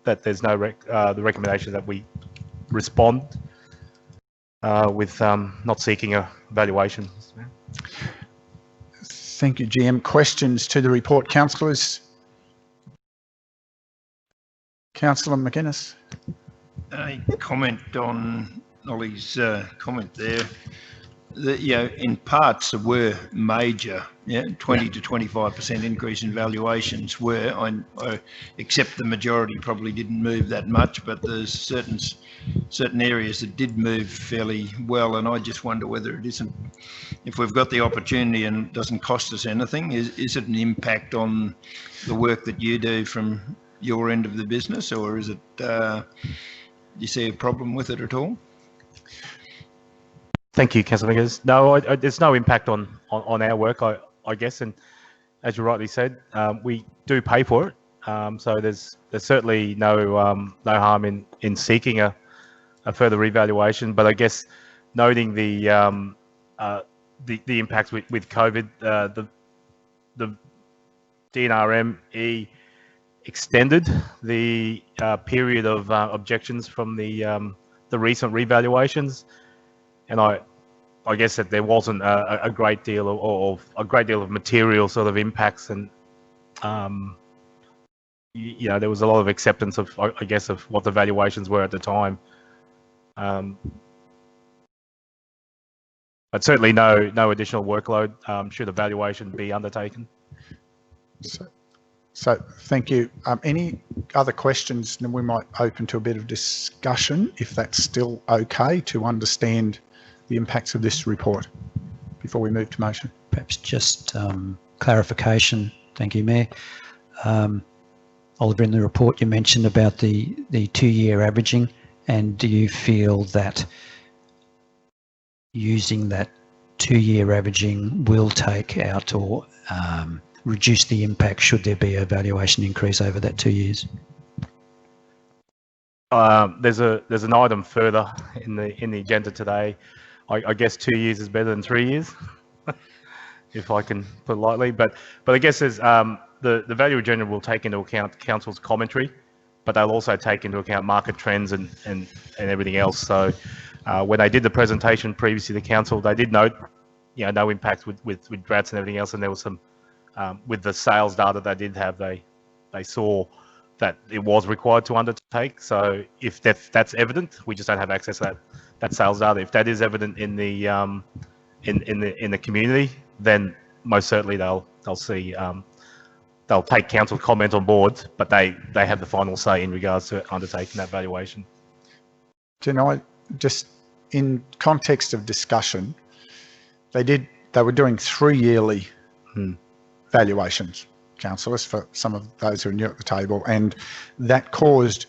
H: that there's no the recommendation that we respond with not seeking a valuation.
A: Thank you, GM. Questions to the report, councillors? Councillor McInnes.
F: A comment on Ollie's comment there. That, you know, in parts there were major, 20 to 25% increase in valuations were, I accept the majority probably didn't move that much, but there's certain areas that did move fairly well, and I just wonder whether it isn't, if we've got the opportunity and it doesn't cost us anything, is it an impact on the work that you do from your end of the business, or is it, do you see a problem with it at all?
H: Thank you, Councillor McInnes. No, there's no impact on our work, I guess, and as you rightly said, we do pay for it. So there's certainly no harm in seeking a further revaluation. But I guess noting the impacts with COVID, the DNRME extended the period of objections from the recent revaluations. And I guess that there wasn't a great deal of material sort of impacts, and you know, there was a lot of acceptance of, I guess, of what the valuations were at the time. But certainly no additional workload should a valuation be undertaken.
A: So thank you. Any other questions? Then we might open to a bit of discussion, if that's still okay, to understand the impacts of this report before we move to motion.
D: Perhaps just clarification. Thank you, Mayor. Oliver, in the report you mentioned about the 2-year averaging, and do you feel that using that 2-year averaging will take out or reduce the impact should there be a valuation increase over that 2 years?
H: There's an item further in the agenda today. I guess 2 years is better than 3 years, if I can put it lightly. But I guess there's the Valuer General will take into account council's commentary, but they'll also take into account market trends and everything else. So when they did the presentation previously to council, they did note, you know, no impacts with DRATs and everything else, and there was some with the sales data they did have, they saw that it was required to undertake. So if that's evident, we just don't have access to that sales data. If that is evident in the community, then most certainly they'll see they'll take council comment on board, but they have the final say in regards to undertaking that valuation.
A: Do you know, just in context of discussion, they were doing 3 yearly valuations, councillors, for some of those who are new at the table, and that caused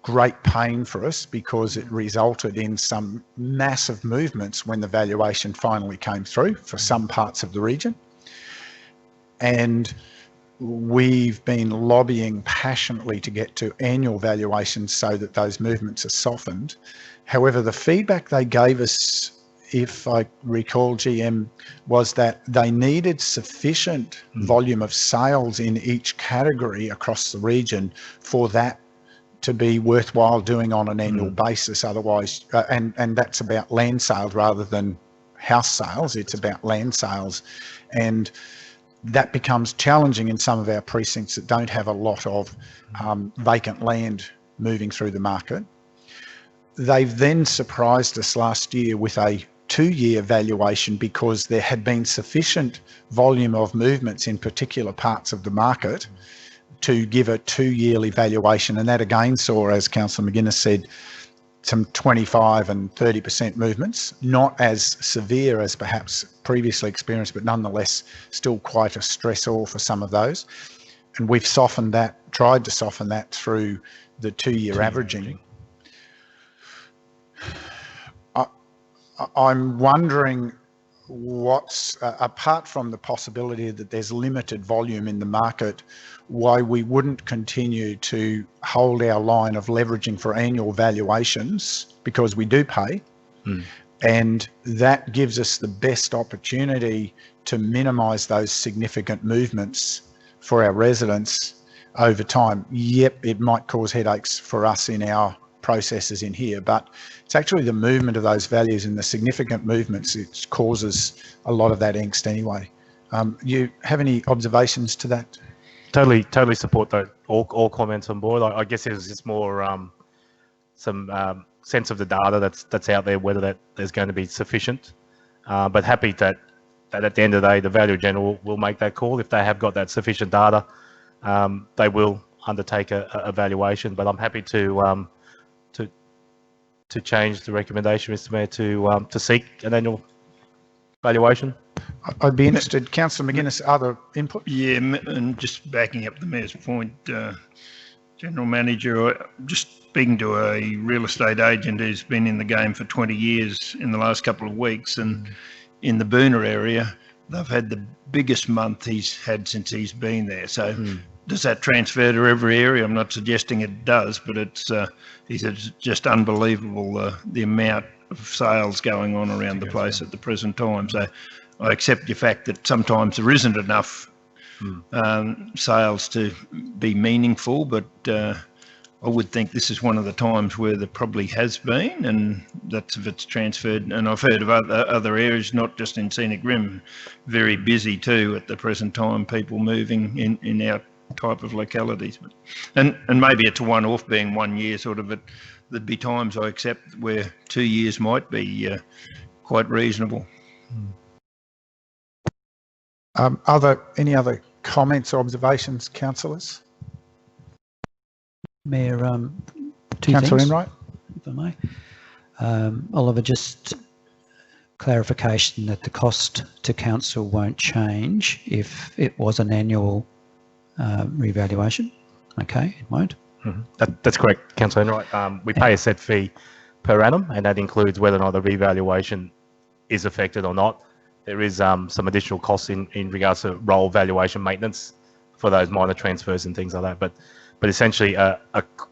A: great pain for us because it resulted in some massive movements when the valuation finally came through for some parts of the region. And we've been lobbying passionately to get to annual valuations so that those movements are softened. However, the feedback they gave us, if I recall, GM, was that they needed sufficient volume of sales in each category across the region for that to be worthwhile doing on an annual basis. Otherwise, and that's about land sales rather than house sales. It's about land sales, and that becomes challenging in some of our precincts that don't have a lot of vacant land moving through the market. They've then surprised us last year with a 2-year valuation because there had been sufficient volume of movements in particular parts of the market to give a 2-yearly valuation. And that again saw, as Councillor McGuinness said, some 25 and 30% movements, not as severe as perhaps previously experienced, but nonetheless still quite a stressor for some of those. And we've softened that, tried to soften that through the two-year averaging. I'm wondering what's, apart from the possibility that there's limited volume in the market, why we wouldn't continue to hold our line of leveraging for annual valuations, because we do pay. And that gives us the best opportunity to minimise those significant movements for our residents over time. Yep, it might cause headaches for us in our processes in here, but it's actually the movement of those values and the significant movements it causes a lot of that angst anyway. You have any observations to that?
H: Totally support that. All comments on board. I guess it's just more some sense of the data that's out there, whether there's going to be sufficient. But happy that at the end of the day, the Valuer General will make that call. If they have got that sufficient data, they will undertake a evaluation. But I'm happy to change the recommendation, Mr. Mayor, to seek an annual valuation.
A: I'd be interested, Councillor McGuinness, other input?
F: Yeah, and just backing up the Mayor's point, General Manager, just speaking to a real estate agent who's been in the game for 20 years in the last couple of weeks, and in the Boona area, they've had the biggest month he's had since he's been there. So does that transfer to every area? I'm not suggesting it does, but it's just unbelievable the amount of sales going on around the place at the present time. So I accept the fact that sometimes there isn't enough sales to be meaningful, but I would think this is one of the times where there probably has been, and that's if it's transferred. And I've heard of other areas, not just in Scenic Rim, very busy too at the present time, people moving in our type of localities. But, and maybe it's a one-off, being 1 year sort of, there'd be times I accept where 2 years might be quite reasonable.
A: Any other comments or observations, councillors?
D: Mayor, two
A: Councillor
D: things,
A: Enright?
D: if I may. Oliver, just clarification that the cost to council won't change if it was an annual revaluation. Okay, it won't.
H: That's correct, Councillor Enright. We pay a set fee per annum, and that includes whether or not the revaluation is affected or not. There is some additional costs in regards to roll valuation maintenance for those minor transfers and things like that. But essentially, a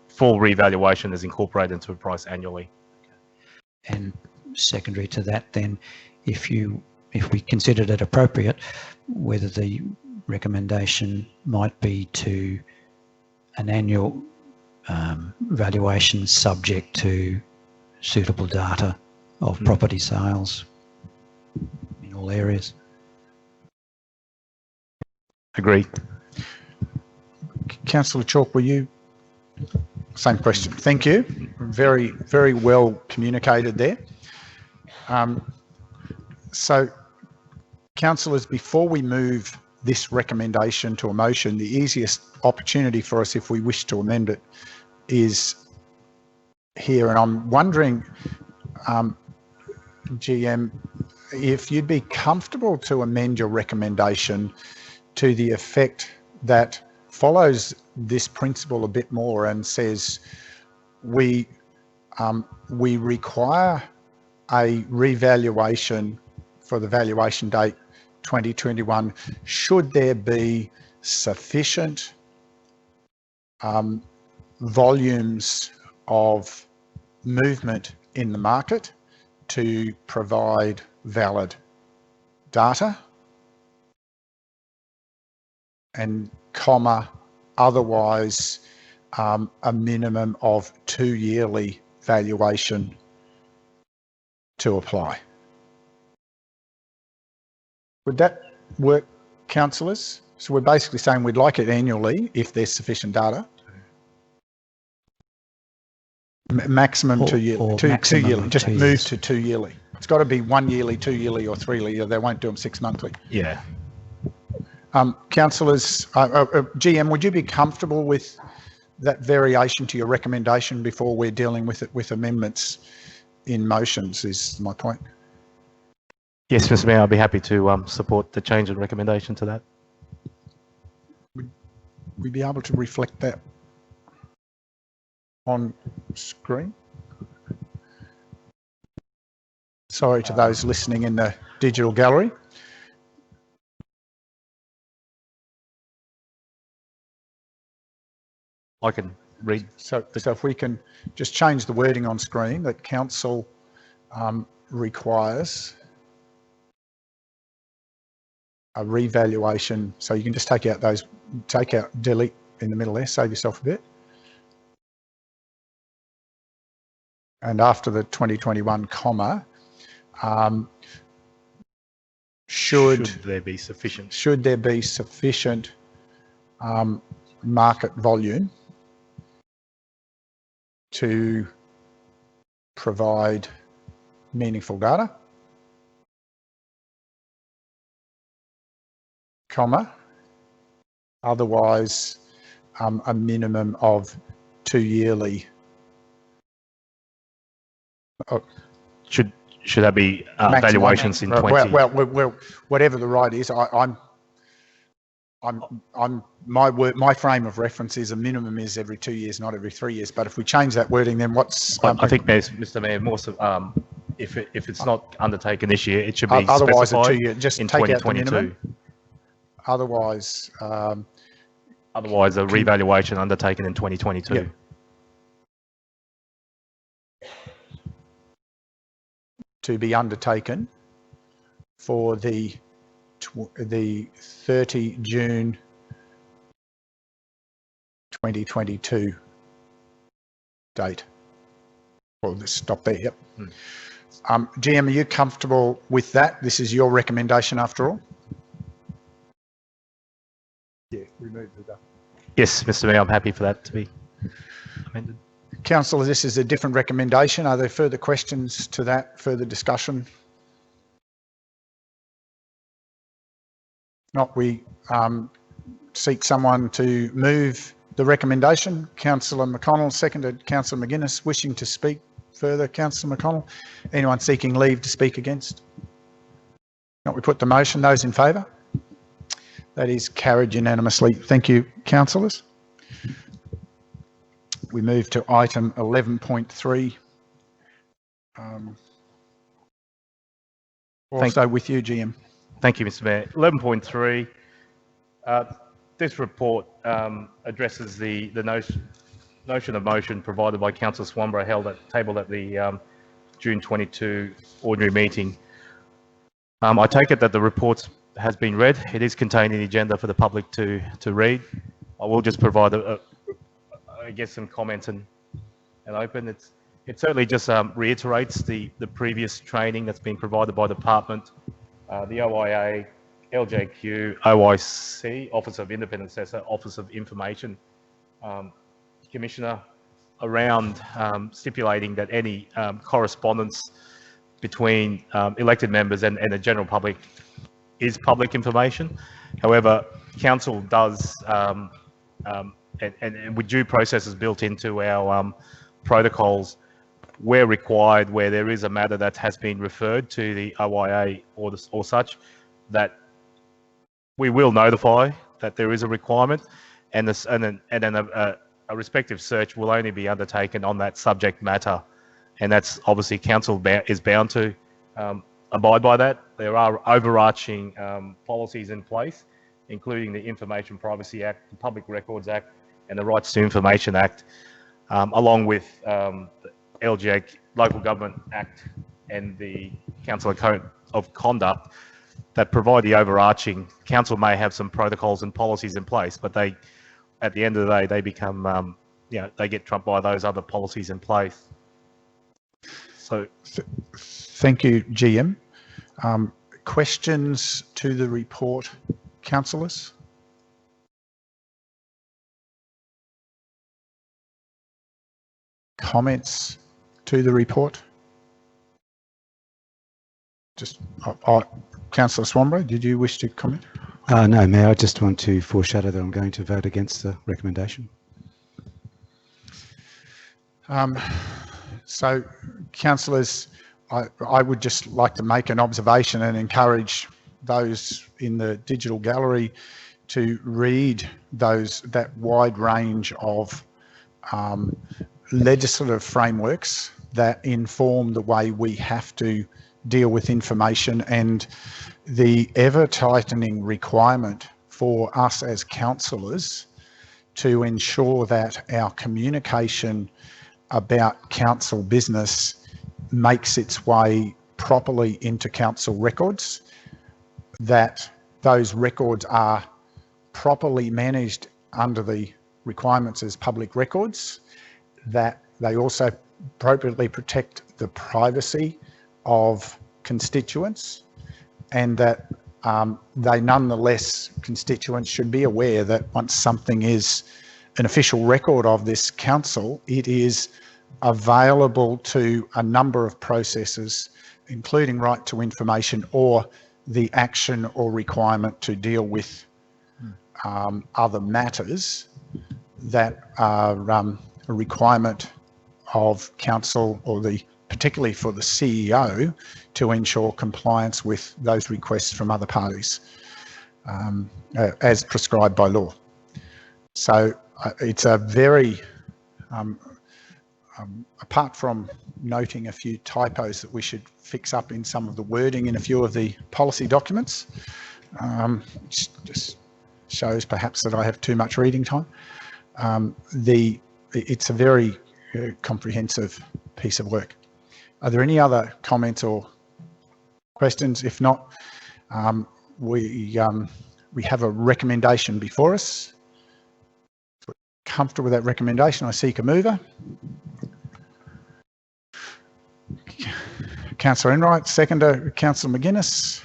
H: full revaluation is incorporated into a price annually.
D: And secondary to that, then, if we considered it appropriate, whether the recommendation might be to an annual valuation subject to suitable data of property sales in all areas.
H: Agreed.
A: Councillor Chalk, were you? Same question. Thank you. Very, very well communicated there. So, councillors, before we move this recommendation to a motion, the easiest opportunity for us, if we wish to amend it, is here. And I'm wondering, GM, if you'd be comfortable to amend your recommendation to the effect that follows this principle a bit more and says we require a revaluation for the valuation date 2021 should there be sufficient volumes of movement in the market to provide valid data, and comma, otherwise a minimum of 2 yearly valuation to apply. Would that work, councillors? So we're basically saying we'd like it annually if there's sufficient data. Maximum 2 yearly. Two yearly. Just move to 2 yearly. It's got to be 1 yearly, 2 yearly, or 3 yearly. They won't do them 6 monthly.
H: Yeah.
A: Councillors, GM, would you be comfortable with that variation to your recommendation before we're dealing with it with amendments in motions is my point.
H: Yes, Mr. Mayor, I'd be happy to support the change in recommendation to that.
A: Would we be able to reflect that on screen? Sorry to those listening in the digital gallery.
H: I can read.
A: So if we can just change the wording on screen that council requires a revaluation. So you can just take out delete in the middle there, save yourself a bit. And after the 2021 comma, should
H: there be sufficient
A: market volume to provide meaningful data, comma, otherwise a minimum of 2 yearly.
H: Should that be valuations in 20?
A: Well, whatever the right is, my frame of reference is a minimum is every 2 years, not every 3 years. But if we change that wording, then what's?
H: I think, Mr. Mayor, more so, if it's not undertaken this year, it should be
A: otherwise
H: specified
A: a 2 year. Just
H: in
A: take
H: 2022.
A: Out the minimum. Otherwise,
H: a revaluation undertaken in 2022.
A: Yeah. To be undertaken for the 30 June 2022 date. Well, let's stop there. Yep. GM, are you comfortable with that? This is your recommendation after all. Yeah, remove the.
H: Yes, Mr. Mayor, I'm happy for that to be amended.
A: Councillor, this is a different recommendation. Are there further questions to that, further discussion? Not, we seek someone to move the recommendation. Councillor McConnell, seconded Councillor McGuinness. Wishing to speak further, Councillor McConnell. Anyone seeking leave to speak against? Not, we put the motion. Those in favour? That is carried unanimously. Thank you, councillors. We move to item 11.3. Also with you, GM.
H: Thank you, Mr. Mayor. 11.3. This report addresses the notion of motion provided by Councillor Swanborough tabled at the June 22 ordinary meeting. I take it that the report has been read. It is contained in the agenda for the public to read. I will just provide I guess some comments and open. It certainly just reiterates the previous training that's been provided by the department, the OIA, LJQ, OIC, Office of Independent Assessor, Office of Information Commissioner, around stipulating that any correspondence between elected members and the general public is public information. However, council does and with due processes built into our protocols, where required, where there is a matter that has been referred to the OIA or such, that we will notify that there is a requirement, and then a respective search will only be undertaken on that subject matter, and that's obviously council is bound to abide by that. There are overarching policies in place, including the Information Privacy Act, the Public Records Act, and the Rights to Information Act, along with the LGA Local Government Act and the Council Code of Conduct that provide the overarching. Council may have some protocols and policies in place, but they, at the end of the day, they become, they get trumped by those other policies in place. So,
A: thank you, GM. Questions to the report, councillors? Comments to the report? Just, Councillor Swanborough, did you wish to comment?
C: No, Mayor, I just want to foreshadow that I'm going to vote against the recommendation.
A: So, councillors, I would just like to make an observation and encourage those in the digital gallery to read that wide range of legislative frameworks that inform the way we have to deal with information, and the ever-tightening requirement for us as councillors to ensure that our communication about council business makes its way properly into council records, that those records are properly managed under the requirements as public records, that they also appropriately protect the privacy of constituents, and that they nonetheless, constituents should be aware that once something is an official record of this council, it is available to a number of processes, including right to information or the action or requirement to deal with other matters that are a requirement of council, or particularly for the CEO, to ensure compliance with those requests from other parties as prescribed by law. So it's a very, apart from noting a few typos that we should fix up in some of the wording in a few of the policy documents, which just shows perhaps that I have too much reading time. It's a very comprehensive piece of work. Are there any other comments or questions? If not, we have a recommendation before us. If we're comfortable with that recommendation, I seek a mover. Councillor Enright, seconder, Councillor McGuinness.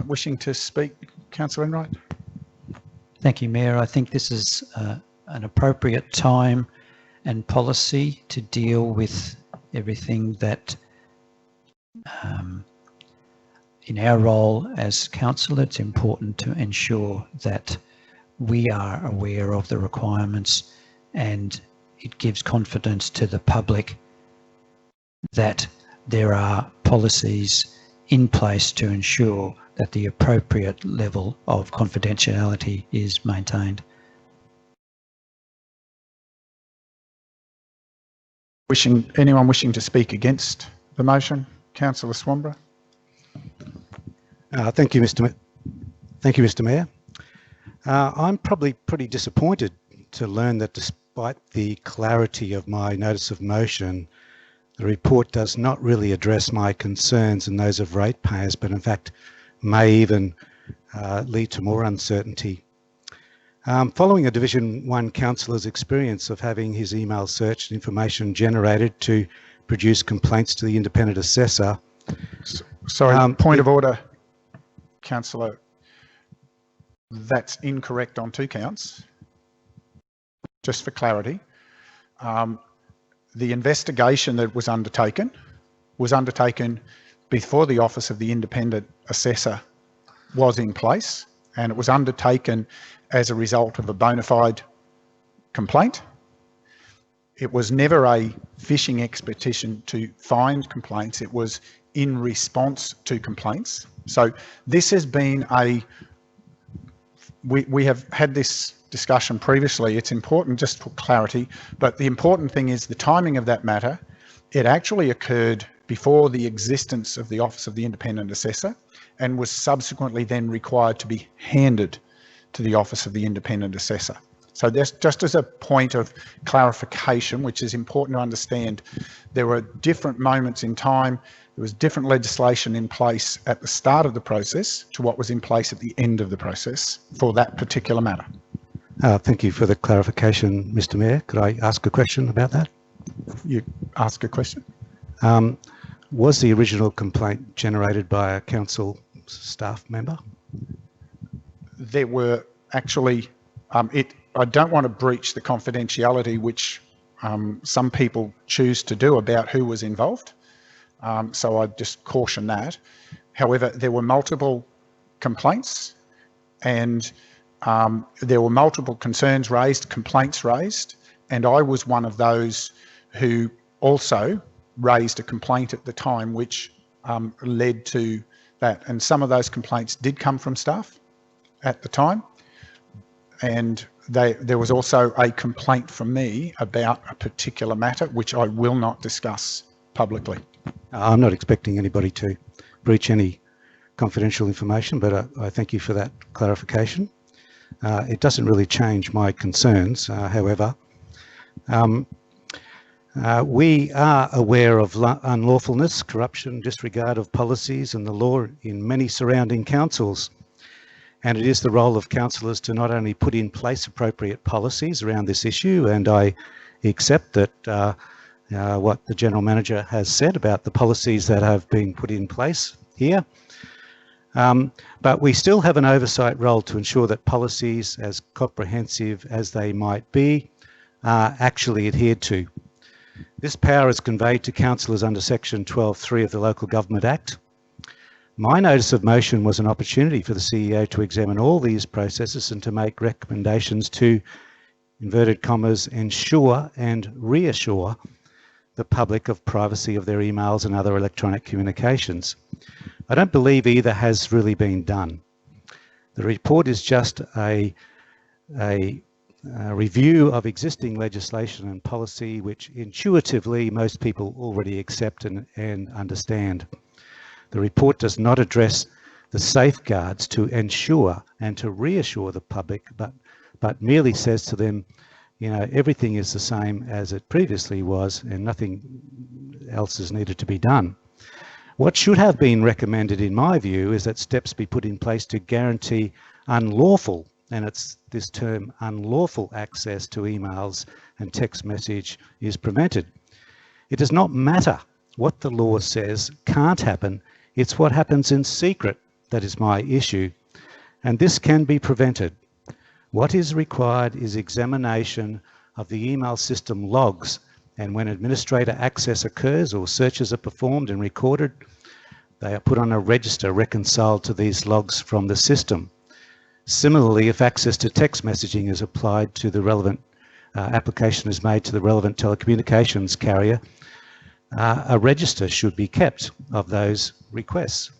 A: Wishing to speak, Councillor Enright.
D: Thank you, Mayor. I think this is an appropriate time and policy to deal with everything that in our role as council, it's important to ensure that we are aware of the requirements, and it gives confidence to the public that there are policies in place to ensure that the appropriate level of confidentiality is maintained.
A: Anyone wishing to speak against the motion? Councillor Swanborough.
C: Thank you, Mr. Mayor. I'm probably pretty disappointed to learn that despite the clarity of my notice of motion, the report does not really address my concerns and those of ratepayers, but in fact may even lead to more uncertainty. Following a Division 1 councillor's experience of having his email searched and information generated to produce complaints to the independent assessor.
A: Sorry, point of order, Councillor. That's incorrect on 2 counts. Just for clarity, the investigation that was undertaken before the Office of the Independent Assessor was in place, and it was undertaken as a result of a bona fide complaint. It was never a fishing expedition to find complaints. It was in response to complaints. So this has been we have had this discussion previously. It's important just for clarity, but the important thing is the timing of that matter. It actually occurred before the existence of the Office of the Independent Assessor, and was subsequently then required to be handed to the Office of the Independent Assessor. So there's, just as a point of clarification, which is important to understand, there were different moments in time. There was different legislation in place at the start of the process to what was in place at the end of the process for that particular matter.
C: Thank you for the clarification, Mr. Mayor. Could I ask a question about that?
A: You ask a question.
C: Was the original complaint generated by a council staff member?
A: There were actually, I don't want to breach the confidentiality which some people choose to do about who was involved. So I just caution that. However, there were multiple complaints, and there were multiple concerns raised, complaints raised, and I was one of those who also raised a complaint at the time which led to that. And some of those complaints did come from staff at the time. And there was also a complaint from me about a particular matter which I will not discuss publicly.
C: I'm not expecting anybody to breach any confidential information, but I thank you for that clarification. It doesn't really change my concerns, however. We are aware of unlawfulness, corruption, disregard of policies and the law in many surrounding councils. And it is the role of councillors to not only put in place appropriate policies around this issue, and I accept that what the General Manager has said about the policies that have been put in place here, but we still have an oversight role to ensure that policies, as comprehensive as they might be, are actually adhered to. This power is conveyed to councillors under Section 12(3) of the Local Government Act. My notice of motion was an opportunity for the CEO to examine all these processes and to make recommendations to, inverted commas, ensure and reassure the public of privacy of their emails and other electronic communications. I don't believe either has really been done. The report is just a review of existing legislation and policy which intuitively most people already accept and understand. The report does not address the safeguards to ensure and to reassure the public, but merely says to them, you know, everything is the same as it previously was and nothing else is needed to be done. What should have been recommended, in my view, is that steps be put in place to guarantee unlawful, and it's this term, unlawful access to emails and text message is prevented. It does not matter what the law says can't happen, it's what happens in secret that is my issue, and this can be prevented. What is required is examination of the email system logs, and when administrator access occurs or searches are performed and recorded, they are put on a register reconciled to these logs from the system. Similarly, if access to text messaging is applied to the relevant application is made to the relevant telecommunications carrier, a register should be kept of those requests.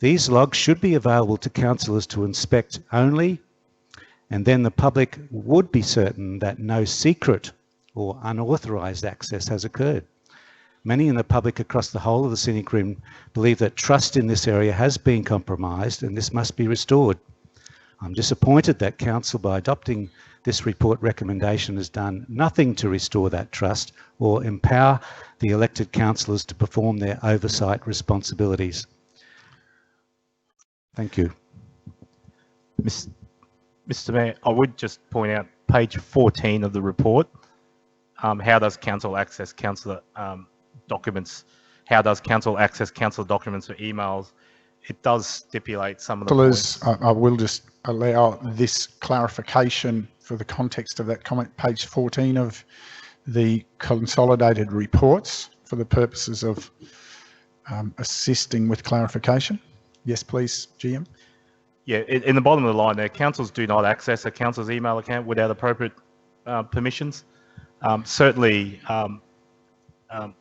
C: These logs should be available to councillors to inspect only, and then the public would be certain that no secret or unauthorised access has occurred. Many in the public across the whole of the Scenic Rim believe that trust in this area has been compromised and this must be restored. I'm disappointed that Council, by adopting this report recommendation, has done nothing to restore that trust or empower the elected councillors to perform their oversight responsibilities. Thank you.
H: Mr. Mayor, I would just point out page 14 of the report. How does council access councillor documents? How does council access councillor documents for emails? It does stipulate some of the points.
A: I will just allow this clarification for the context of that comment, page 14 of the consolidated reports, for the purposes of assisting with clarification. Yes, please, GM.
H: Yeah, in the bottom of the line there, councils do not access a council's email account without appropriate permissions. Certainly,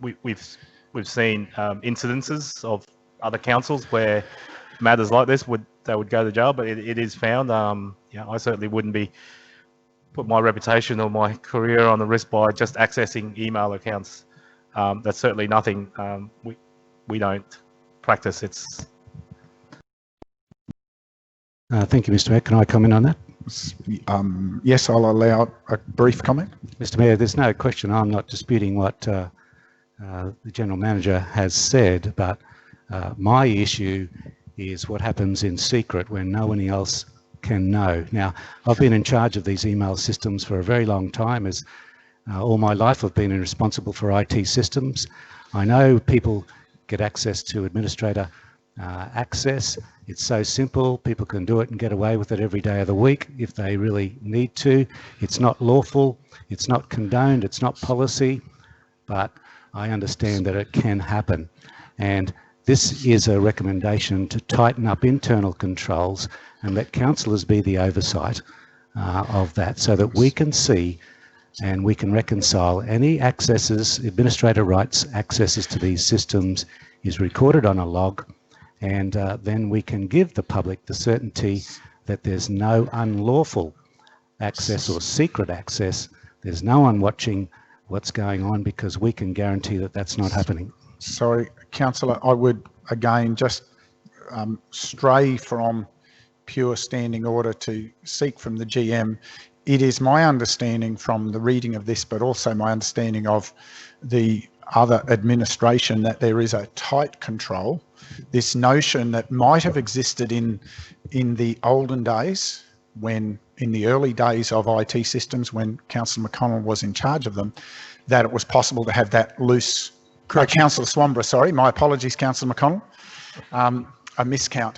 H: we've seen incidences of other councils where matters like this would go to jail, but it is found. You know, I certainly wouldn't be put my reputation or my career on the risk by just accessing email accounts. That's certainly nothing we don't practice. It's
C: Thank you, Mr. Mayor. Can I comment on that?
A: Yes, I'll allow a brief comment.
C: Mr. Mayor, there's no question. I'm not disputing what the General Manager has said, but my issue is what happens in secret when no one else can know. Now, I've been in charge of these email systems for a very long time. As all my life I've been responsible for IT systems. I know people get access to administrator access. It's so simple, people can do it and get away with it every day of the week if they really need to. It's not lawful, it's not condoned, it's not policy, but I understand that it can happen. And this is a recommendation to tighten up internal controls and let councillors be the oversight of that, so that we can see and we can reconcile any accesses, administrator rights accesses to these systems is recorded on a log, and then we can give the public the certainty that there's no unlawful access or secret access. There's no one watching what's going on, because we can guarantee that that's not happening.
A: Sorry, Councillor, I would again just stray from pure standing order to seek from the GM. It is my understanding from the reading of this, but also my understanding of the other administration, that there is a tight control. This notion that might have existed in the olden days, when in the early days of IT systems, when Councillor McConnell was in charge of them, that it was possible to have that loose. Councillor Swanborough, sorry, my apologies, Councillor McConnell, a miscount.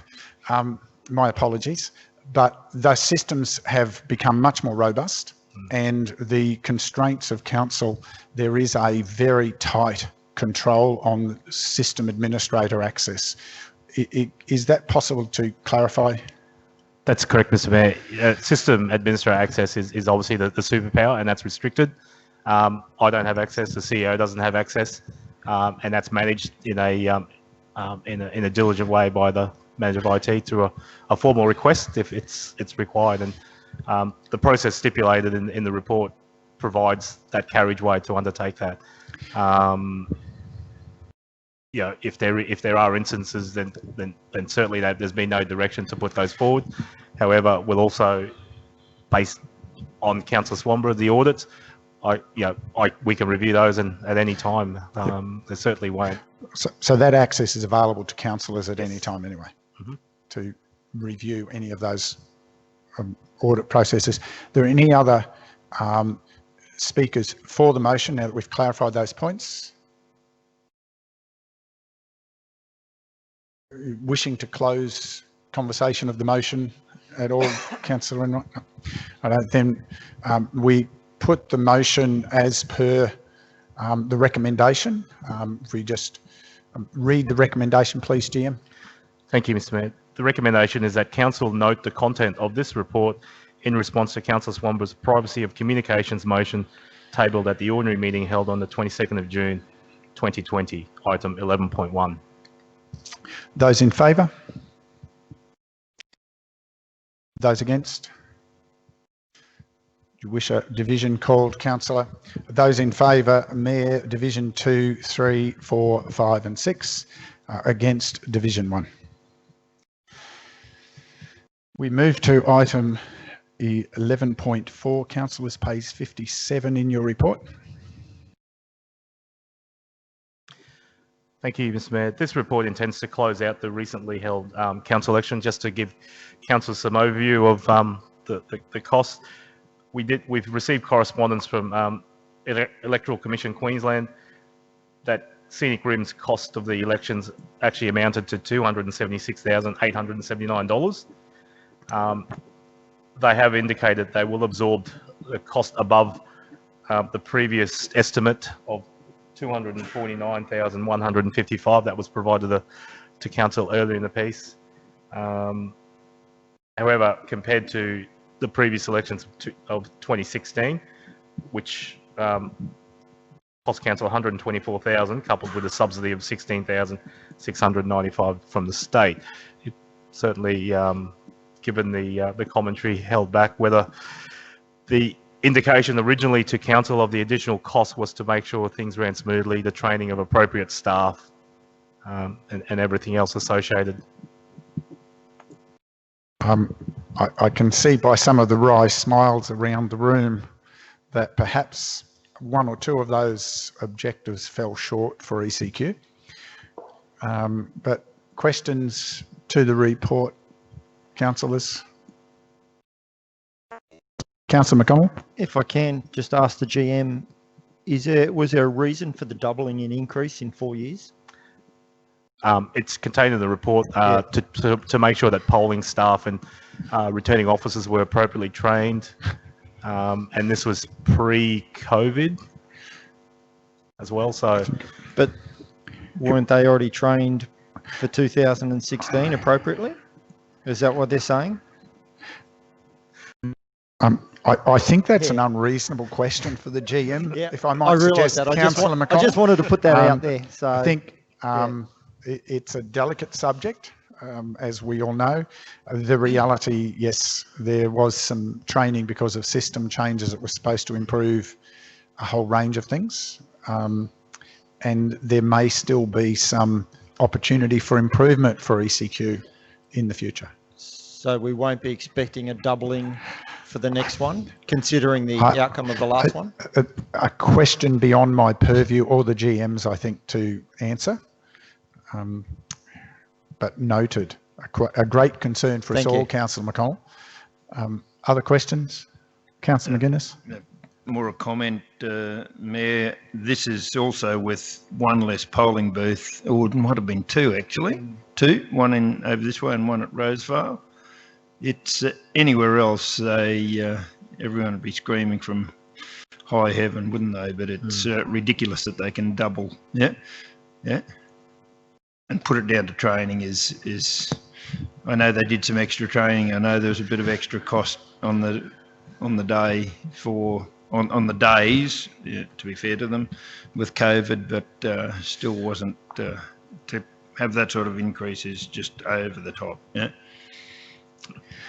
A: My apologies, but those systems have become much more robust, and the constraints of council, there is a very tight control on system administrator access. Is that possible to clarify?
H: That's correct, Mr. Mayor. System administrator access is obviously the superpower, and that's restricted. I don't have access, the CEO doesn't have access, and that's managed in a diligent way by the manager of IT through a formal request if it's required, and the process stipulated in the report provides that carriageway to undertake that. If there are instances, then certainly there's been no direction to put those forward. However, we'll also, based on Councillor Swanborough, the audits, we can review those, and at any time, there certainly won't.
A: So that access is available to councillors at any time anyway, to review any of those audit processes. Are there any other speakers for the motion now that we've clarified those points? Wishing to close conversation of the motion at all, Councillor Enright? I don't. Then we put the motion as per the recommendation. If we just read the recommendation, please, GM.
H: Thank you, Mr. Mayor. The recommendation is that Council note the content of this report in response to Councillor Swanborough's privacy of communications motion tabled at the ordinary meeting held on the 22nd of June 2020, item 11.1.
A: Those in favour? Those against? Do you wish a division called, Councillor? Those in favour, Mayor, Division 2, 3, 4, 5 and 6. Against, Division 1. We move to item 11.4. Councillors, page 57 in your report.
H: Thank you, Mr. Mayor. This report intends to close out the recently held council election. Just to give council some overview of the costs. We've received correspondence from Electoral Commission Queensland that Scenic Rim's cost of the elections actually amounted to $276,879. They have indicated they will absorb the cost above the previous estimate of $249,155 that was provided to council earlier in the piece. However, compared to the previous elections of 2016, which cost council $124,000, coupled with a subsidy of $16,695 from the state, it certainly, given the commentary held back, whether the indication originally to council of the additional cost was to make sure things ran smoothly, the training of appropriate staff, and everything else associated.
A: I can see by some of the wry smiles around the room that perhaps one or two of those objectives fell short for ECQ. But questions to the report, councillors? Councillor McConnell? If
E: I can just ask the GM, was there a reason for the doubling in increase in 4 years?
H: It's contained in the report to make sure that polling staff and returning officers were appropriately trained, and this was pre-COVID as well. So, but weren't they already trained for 2016 appropriately? Is that what they're saying?
A: I think that's an unreasonable question for the GM, if I might
E: realise
A: suggest,
E: that.
A: Councillor McConnell.
E: I just wanted to put that out there. So
A: I think it's a delicate subject, as we all know. The reality, yes, there was some training because of system changes that were supposed to improve a whole range of things. And there may still be some opportunity for improvement for ECQ in the future.
E: So we won't be expecting a doubling for the next one, considering the outcome of the last one?
A: A question beyond my purview or the GM's, I think, to answer. But noted. A great concern for us all, Councillor McConnell. Other questions? Councillor McGuinness?
F: More a comment, Mayor. This is also with one less polling booth, or it might have been two actually. Two, one in over this way and one at Rosevale. It's anywhere else, everyone would be screaming from high heaven, wouldn't they? But it's ridiculous that they can double, yeah, and put it down to training is. I know they did some extra training. I know there was a bit of extra cost on the day on the days, to be fair to them, with COVID, but still wasn't to have that sort of increase is just over the top, yeah.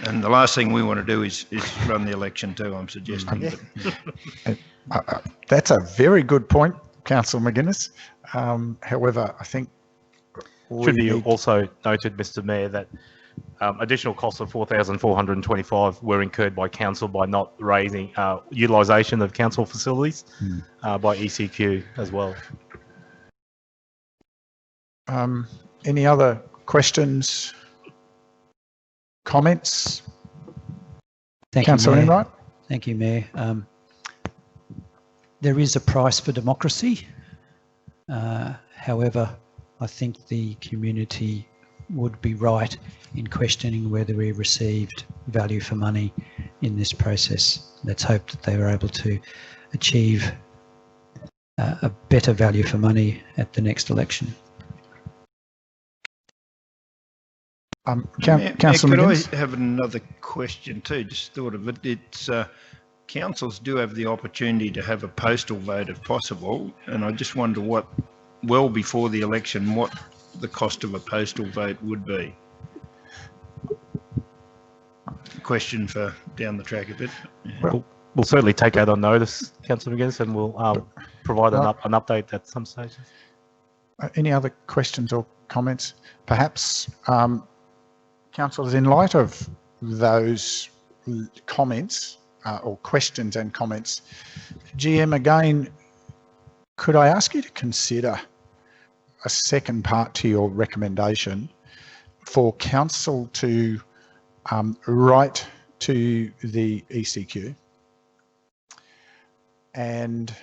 F: And the last thing we want to do is run the election too, I'm suggesting.
A: That's a very good point, Councillor McGuinness. However, I think
H: should be also noted, Mr. Mayor, that additional costs of 4,425 were incurred by council by not raising utilisation of council facilities by ECQ as well.
A: Any other questions? Comments?
D: Thank
A: Councillor
D: you, Mayor.
A: Enright?
D: Thank you, Mayor. There is a price for democracy. However, I think the community would be right in questioning whether we received value for money in this process. Let's hope that they were able to achieve a better value for money at the next election.
A: Councillor
F: Could
A: McGuinness?
F: I have another question too? Just thought of it. It's councils do have the opportunity to have a postal vote if possible, and I just wonder what, well before the election, what the cost of a postal vote would be. Question for down the track a bit.
H: We'll certainly take that on notice, Councillor McGuinness, and we'll provide an update at some stage.
A: Any other questions or comments? Perhaps, councillors, in light of those comments or questions and comments, GM, again, could I ask you to consider a second part to your recommendation for council to write to the ECQ and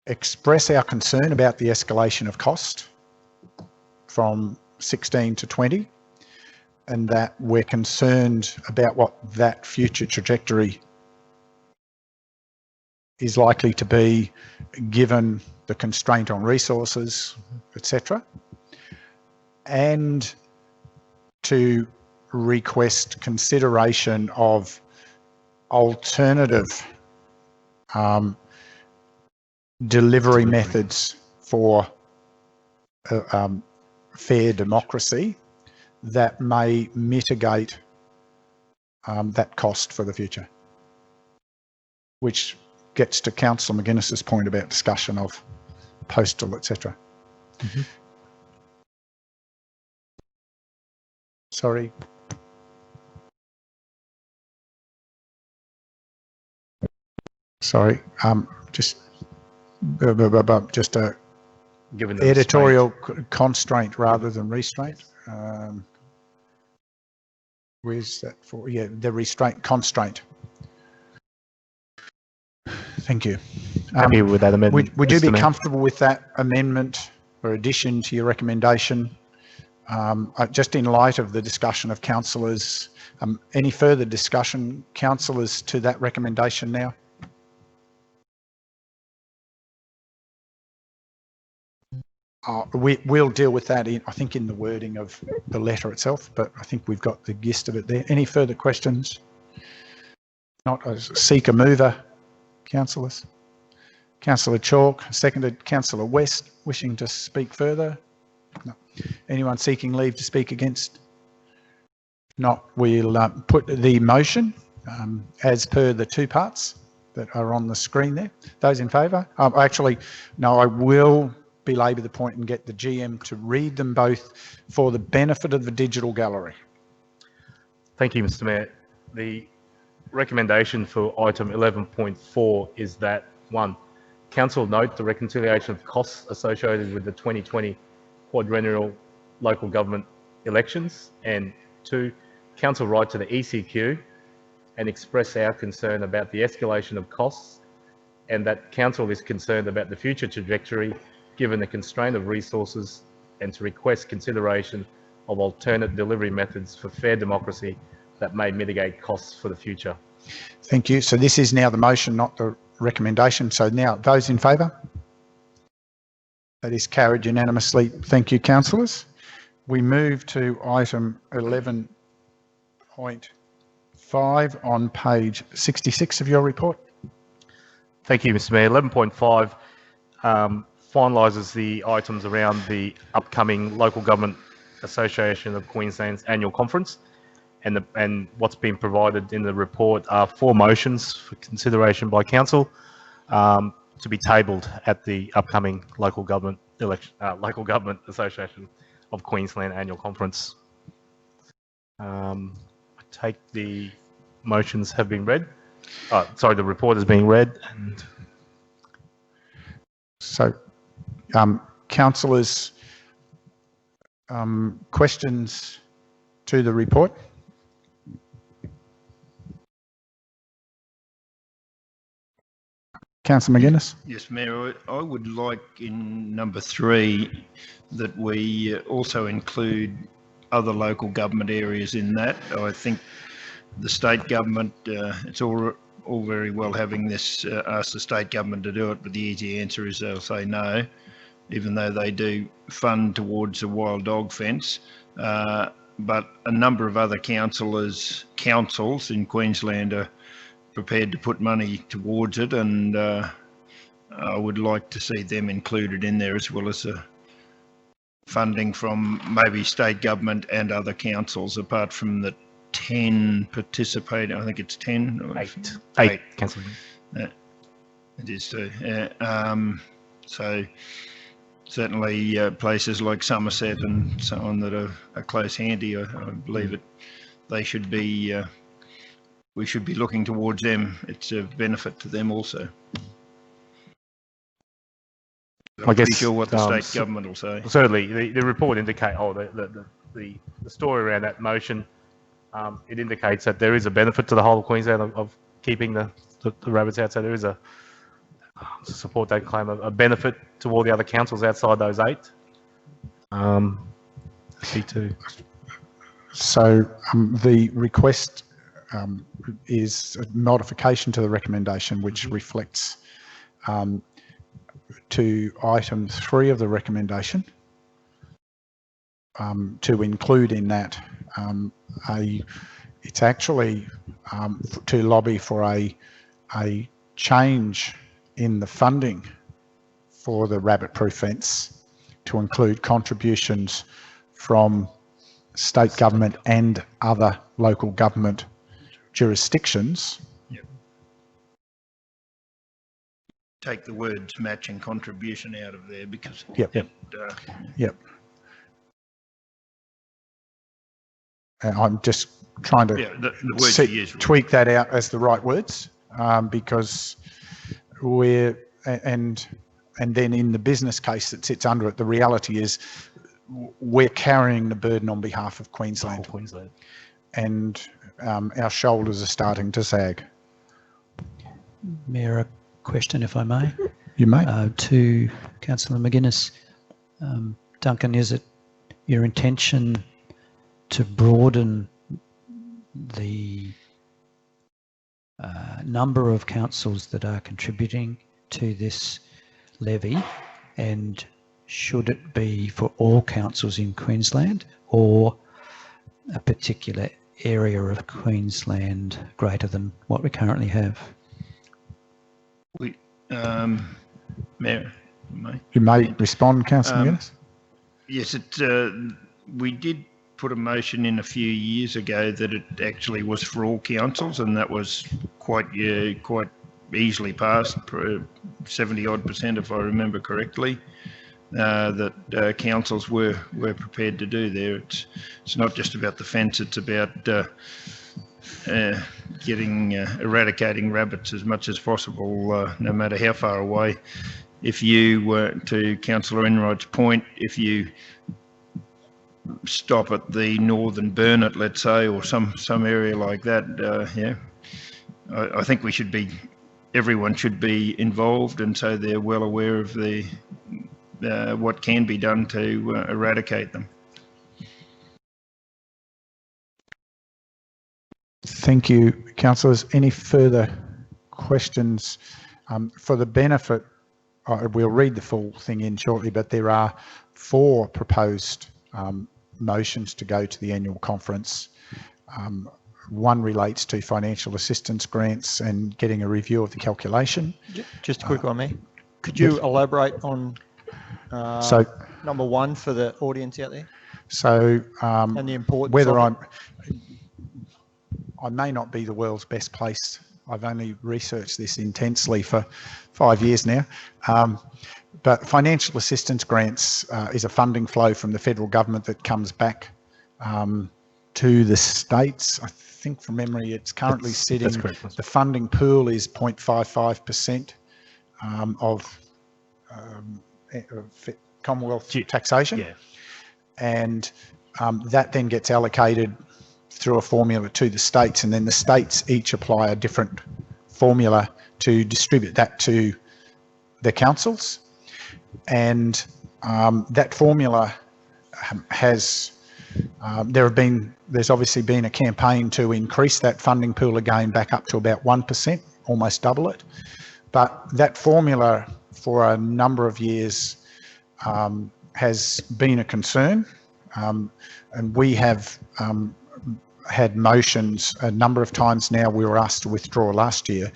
A: express our concern about the escalation of cost from 16 to 20, and that we're concerned about what that future trajectory is likely to be given the constraint on resources, etc., and to request consideration of alternative delivery methods for fair democracy that may mitigate that cost for the future, which gets to Councillor McGuinness's point about discussion of postal, etc. Sorry. Sorry, just a
H: Given the
A: editorial constraint rather than restraint. Where's that for? Yeah, the restraint constraint. Thank you.
H: Happy with that amendment.
A: Would you be comfortable with that amendment or addition to your recommendation? Just in light of the discussion of councillors, any further discussion, councillors, to that recommendation now? We'll deal with that, I think, in the wording of the letter itself, but I think we've got the gist of it there. Any further questions? Not a seeker mover, councillors. Councillor Chalk, seconded. Councillor West, wishing to speak further? No. Anyone seeking leave to speak against? Not. We'll put the motion as per the two parts that are on the screen there. Those in favour? Actually, no, I will belabour the point and get the GM to read them both for the benefit of the digital gallery.
H: Thank you, Mr. Mayor. The recommendation for item 11.4 is that 1. Council note the reconciliation of costs associated with the 2020 quadrennial local government elections, and 2. Council write to the ECQ and express our concern about the escalation of costs, and that Council is concerned about the future trajectory given the constraint of resources, and to request consideration of alternate delivery methods for fair democracy that may mitigate costs for the future.
A: Thank you. So this is now the motion, not the recommendation. So now, those in favour? That is carried unanimously. Thank you, councillors. We move to item 11.5 on page 66 of your report.
H: Thank you, Mr. Mayor. 11.5 finalises the items around the upcoming Local Government Association of Queensland's annual conference, and what's been provided in the report are 4 motions for consideration by council to be tabled at the upcoming Local Government Association of Queensland annual conference. I take the motions have been read. Sorry, the report is being read. And
A: so, councillors, questions to the report? Councillor McGuinness.
F: Yes, Mayor, I would like in number 3 that we also include other local government areas in that. I think the state government, it's all very well having this, ask the state government to do it, but the easy answer is they'll say no, even though they do fund towards a wild dog fence. But a number of other councils in Queensland are prepared to put money towards it, and I would like to see them included in there, as well as funding from maybe state government and other councils, apart from the 10 participating. I think it's 10.
H: 8 councillors.
F: It is too. So certainly places like Somerset and so on that are close handy, I believe they should be. We should be looking towards them. It's a benefit to them also. I'm pretty sure what the state government will say.
H: Certainly, the report indicates, the story around that motion, it indicates that there is a benefit to the whole of Queensland of keeping the rabbits out. So there is to support that claim, a benefit to all the other councils outside those 8. C2.
A: So the request is a modification to the recommendation, which reflects to item 3 of the recommendation, to include in that it's actually to lobby for a change in the funding for the rabbit-proof fence to include contributions from state government and other local government jurisdictions.
F: Yep. Take the words matching contribution out of there, because
A: yep. And I'm just trying to
F: the words you use,
A: tweak that out as the right words, because we're and then in the business case that sits under it, the reality is we're carrying the burden on behalf of Queensland. And our shoulders are starting to sag.
D: Mayor, a question, if I may.
A: You may.
D: To Councillor McGuinness. Duncan, is it your intention to broaden the number of councils that are contributing to this levy, and should it be for all councils in Queensland or a particular area of Queensland greater than what we currently have?
F: We, Mayor,
A: You may respond, Councillor McGuinness.
F: yes, we did put a motion in a few years ago that it actually was for all councils, and that was quite easily passed, 70-odd% if I remember correctly. That councils were prepared to do there. It's not just about the fence, it's about eradicating rabbits as much as possible, no matter how far away. If you were, to Councillor Enright's point, if you stop at the northern Burnett, let's say, or some area like that, I think everyone should be involved, and so they're well aware of what can be done to eradicate them.
A: Thank you, councillors. Any further questions? For the benefit, we'll read the full thing in shortly, but there are 4 proposed motions to go to the annual conference. One relates to financial assistance grants and getting a review of the calculation.
E: Just a quick one, Mayor. Could you elaborate on number 1 for the audience out there?
A: So,
E: and the importance
A: whether
E: of
A: I may not be the world's best placed. I've only researched this intensely for 5 years now. But financial assistance grants is a funding flow from the federal government that comes back to the states. I think from memory, it's currently sitting, the funding pool is 0.55% of Commonwealth taxation.
H: Yeah.
A: And that then gets allocated through a formula to the states, and then the states each apply a different formula to distribute that to the councils. And that formula has, there's obviously been a campaign to increase that funding pool again back up to about 1%, almost double it. But that formula for a number of years has been a concern, and we have had motions a number of times now. We were asked to withdraw last year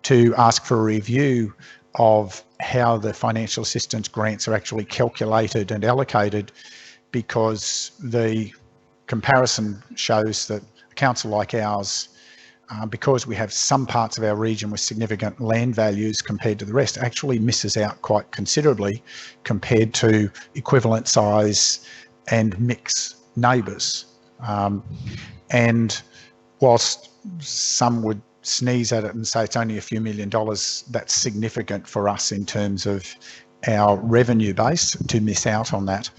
A: to ask for a review of how the financial assistance grants are actually calculated and allocated, because the comparison shows that a council like ours, because we have some parts of our region with significant land values compared to the rest, actually misses out quite considerably compared to equivalent size and mix neighbours. And whilst some would sneeze at it and say it's only a few $1 million, that's significant for us in terms of our revenue base to miss out on that.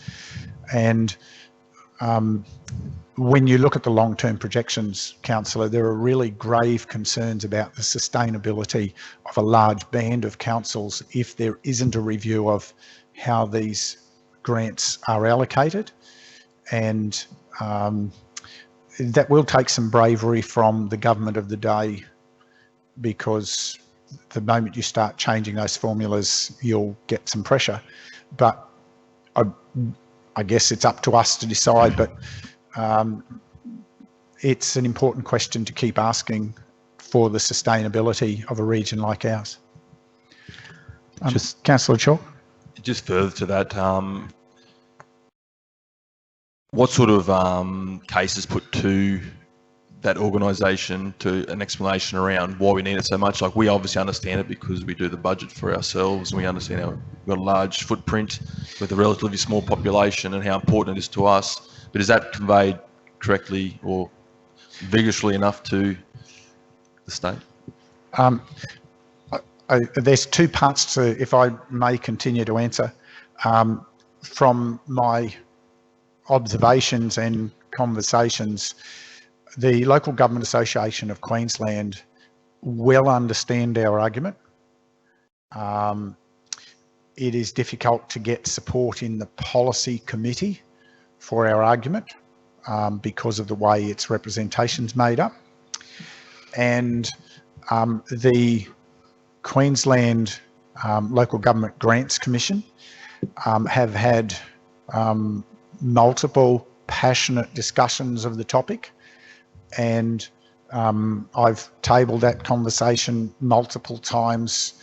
A: And when you look at the long-term projections, Councillor, there are really grave concerns about the sustainability of a large band of councils if there isn't a review of how these grants are allocated. And that will take some bravery from the government of the day, because the moment you start changing those formulas, you'll get some pressure. But I guess it's up to us to decide, but it's an important question to keep asking for the sustainability of a region like ours. Just Councillor Chalk.
I: Just further to that, what sort of case is put to that organisation to an explanation around why we need it so much? Like, we obviously understand it because we do the budget for ourselves, and we understand we've got a large footprint with a relatively small population and how important it is to us. But is that conveyed correctly or vigorously enough to the state?
A: There's 2 parts to, if I may continue to answer. From my observations and conversations, the Local Government Association of Queensland will understand our argument. It is difficult to get support in the policy committee for our argument because of the way its representation's made up. And the Queensland Local Government Grants Commission have had multiple passionate discussions of the topic. and I've tabled that conversation multiple times,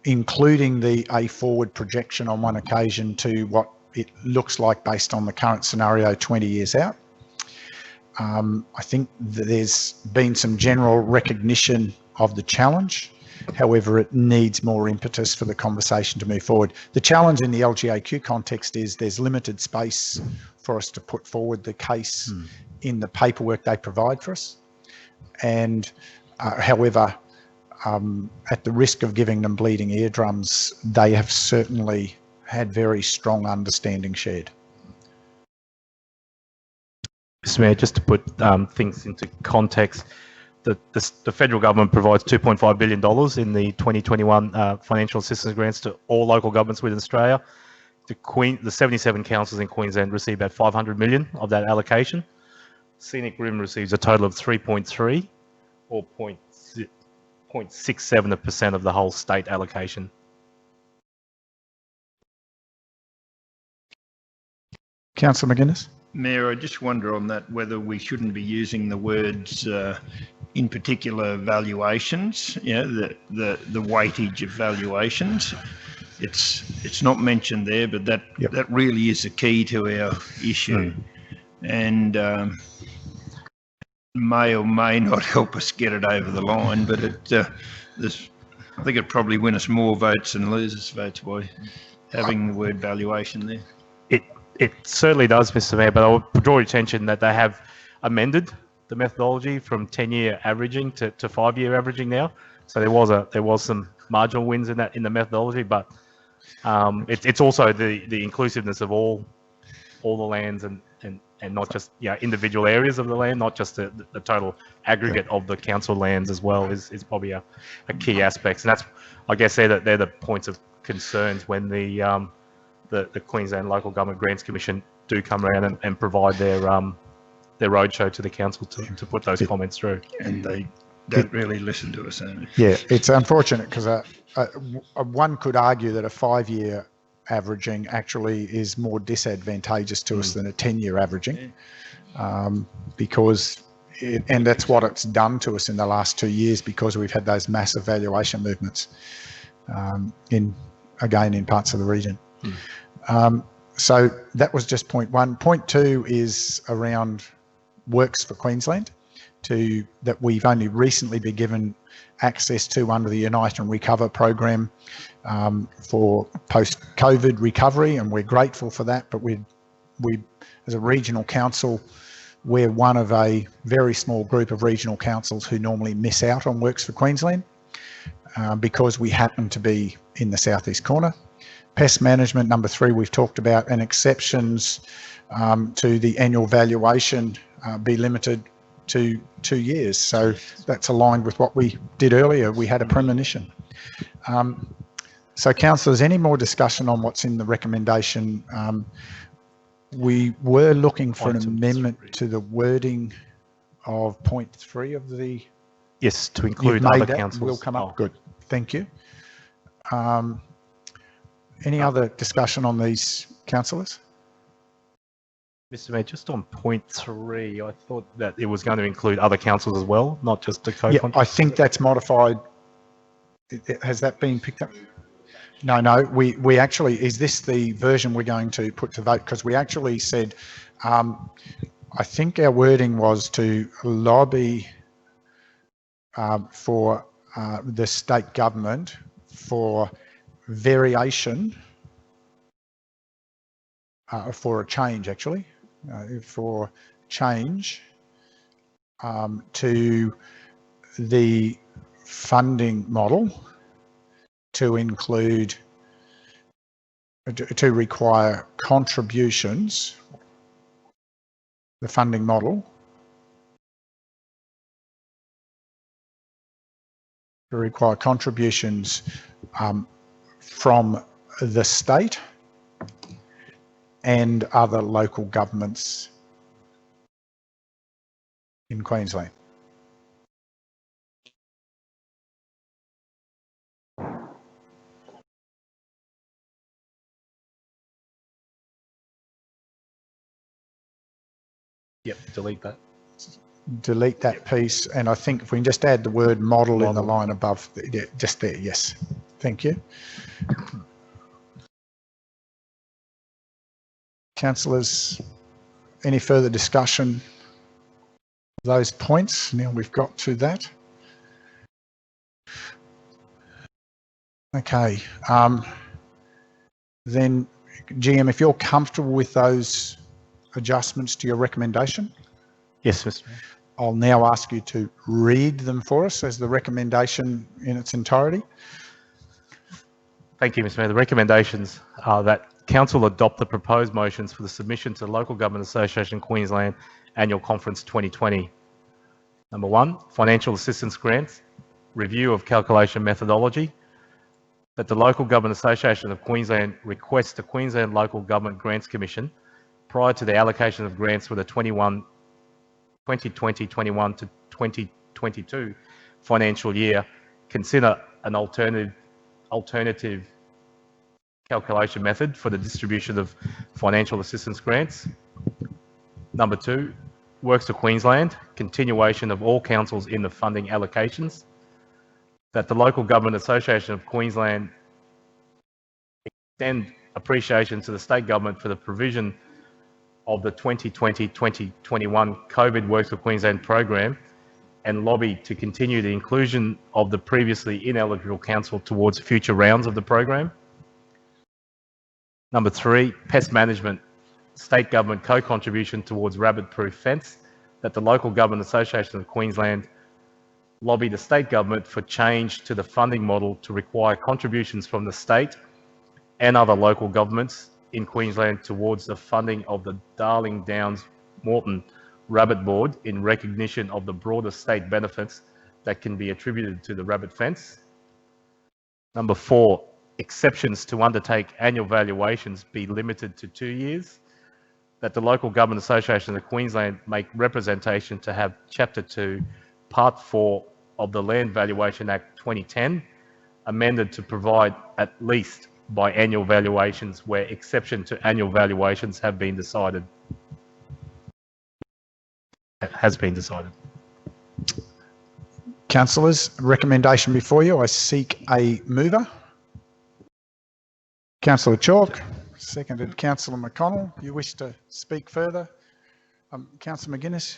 A: including a forward projection on one occasion to what it looks like based on the current scenario 20 years out. I think that there's been some general recognition of the challenge. However, it needs more impetus for the conversation to move forward. The challenge in the LGAQ context is there's limited space for us to put forward the case in the paperwork they provide for us. And however, at the risk of giving them bleeding eardrums, they have certainly had very strong understanding shared.
H: Mr. Mayor, just to put things into context, the federal government provides $2.5 billion in the 2021 financial assistance grants to all local governments within Australia. The 77 councils in Queensland receive about 500 million of that allocation. Scenic receives a total of 3.3 or 0.67% of the whole state allocation.
A: Councillor McGuinness?
F: Mayor, I just wonder on that whether we shouldn't be using the words in particular valuations, you know, the weightage of valuations. It's not mentioned there, but that really is the key to our issue. And may or may not help us get it over the line, but I think it probably win us more votes than lose us votes by having the word valuation there.
H: It certainly does, Mr. Mayor, but I would draw your attention that they have amended the methodology from 10-year averaging to 5-year averaging now. So there was some marginal wins in the methodology, but it's also the inclusiveness of all the lands and not just individual areas of the land, not just the total aggregate of the council lands as well is probably a key aspect. And that's, I guess, they're the points of concerns when the Queensland Local Government Grants Commission do come around and provide their roadshow to the council to put those comments through.
F: And they don't really listen to us.
A: Yeah, it's unfortunate because one could argue that a 5-year averaging actually is more disadvantageous to us than a 10-year averaging, because and that's what it's done to us in the last 2 years, because we've had those massive valuation movements in parts of the region. So that was just point one. Point two is around works for Queensland that we've only recently been given access to under the Unite and Recover program for post-COVID recovery, and we're grateful for that. But we as a regional council, we're one of a very small group of regional councils who normally miss out on works for Queensland because we happen to be in the southeast corner. Pest management, number 3, we've talked about, and exceptions to the annual valuation be limited to 2 years. So that's aligned with what we did earlier. We had a premonition. So councillors, any more discussion on what's in the recommendation? We were looking for an amendment to the wording of point 3 of the...
H: Yes, to include other councils.
A: Will come up. Good. Thank you. Any other discussion on these, councillors?
H: Mr. Mayor, just on point 3, I thought that it was going to include other councils as well, not just the co-contract.
A: Yeah, I think that's modified. Has that been picked up? No, we actually, is this the version we're going to put to vote? Because we actually said, I think our wording was to lobby for the state government for variation, for a change actually, for change to the funding model to include, to require contributions, the funding model to require contributions from the state and other local governments in Queensland.
H: Yep, delete that.
A: delete that piece, and I think if we can just add the word model in the line above, yeah, just there, yes. Thank you. Councillors, any further discussion of those points? Now we've got to that. Okay. Then, GM, if you're comfortable with those adjustments to your recommendation,
H: Yes, Mr. Mayor.
A: I'll now ask you to read them for us as the recommendation in its entirety.
H: Thank you, Mr. Mayor. The recommendations are that Council adopt the proposed motions for the submission to the Local Government Association Queensland Annual Conference 2020. Number 1, financial assistance grants, review of calculation methodology. That the Local Government Association of Queensland requests the Queensland Local Government Grants Commission, prior to the allocation of grants for the 2020-21 to 2022 financial year, consider an alternative calculation method for the distribution of financial assistance grants. Number 2, Works to Queensland, continuation of all councils in the funding allocations. That the Local Government Association of Queensland extend appreciation to the state government for the provision of the 2020-2021 COVID Works for Queensland program, and lobby to continue the inclusion of the previously ineligible council towards future rounds of the program. Number 3, pest management, state government co-contribution towards rabbit-proof fence. That the Local Government Association of Queensland lobby the state government for change to the funding model to require contributions from the state and other local governments in Queensland towards the funding of the Darling Downs Moreton Rabbit Board in recognition of the broader state benefits that can be attributed to the rabbit fence. Number 4, exceptions to undertake annual valuations be limited to 2 years. That the Local Government Association of Queensland make representation to have Chapter 2, Part 4 of the Land Valuation Act 2010 amended to provide at least biannual valuations where exception to annual valuations have been decided. Has been decided.
A: Councillors, recommendation before you. I seek a mover. Councillor Chalk, seconded Councillor McConnell. You wish to speak further? Councillor McGuinness.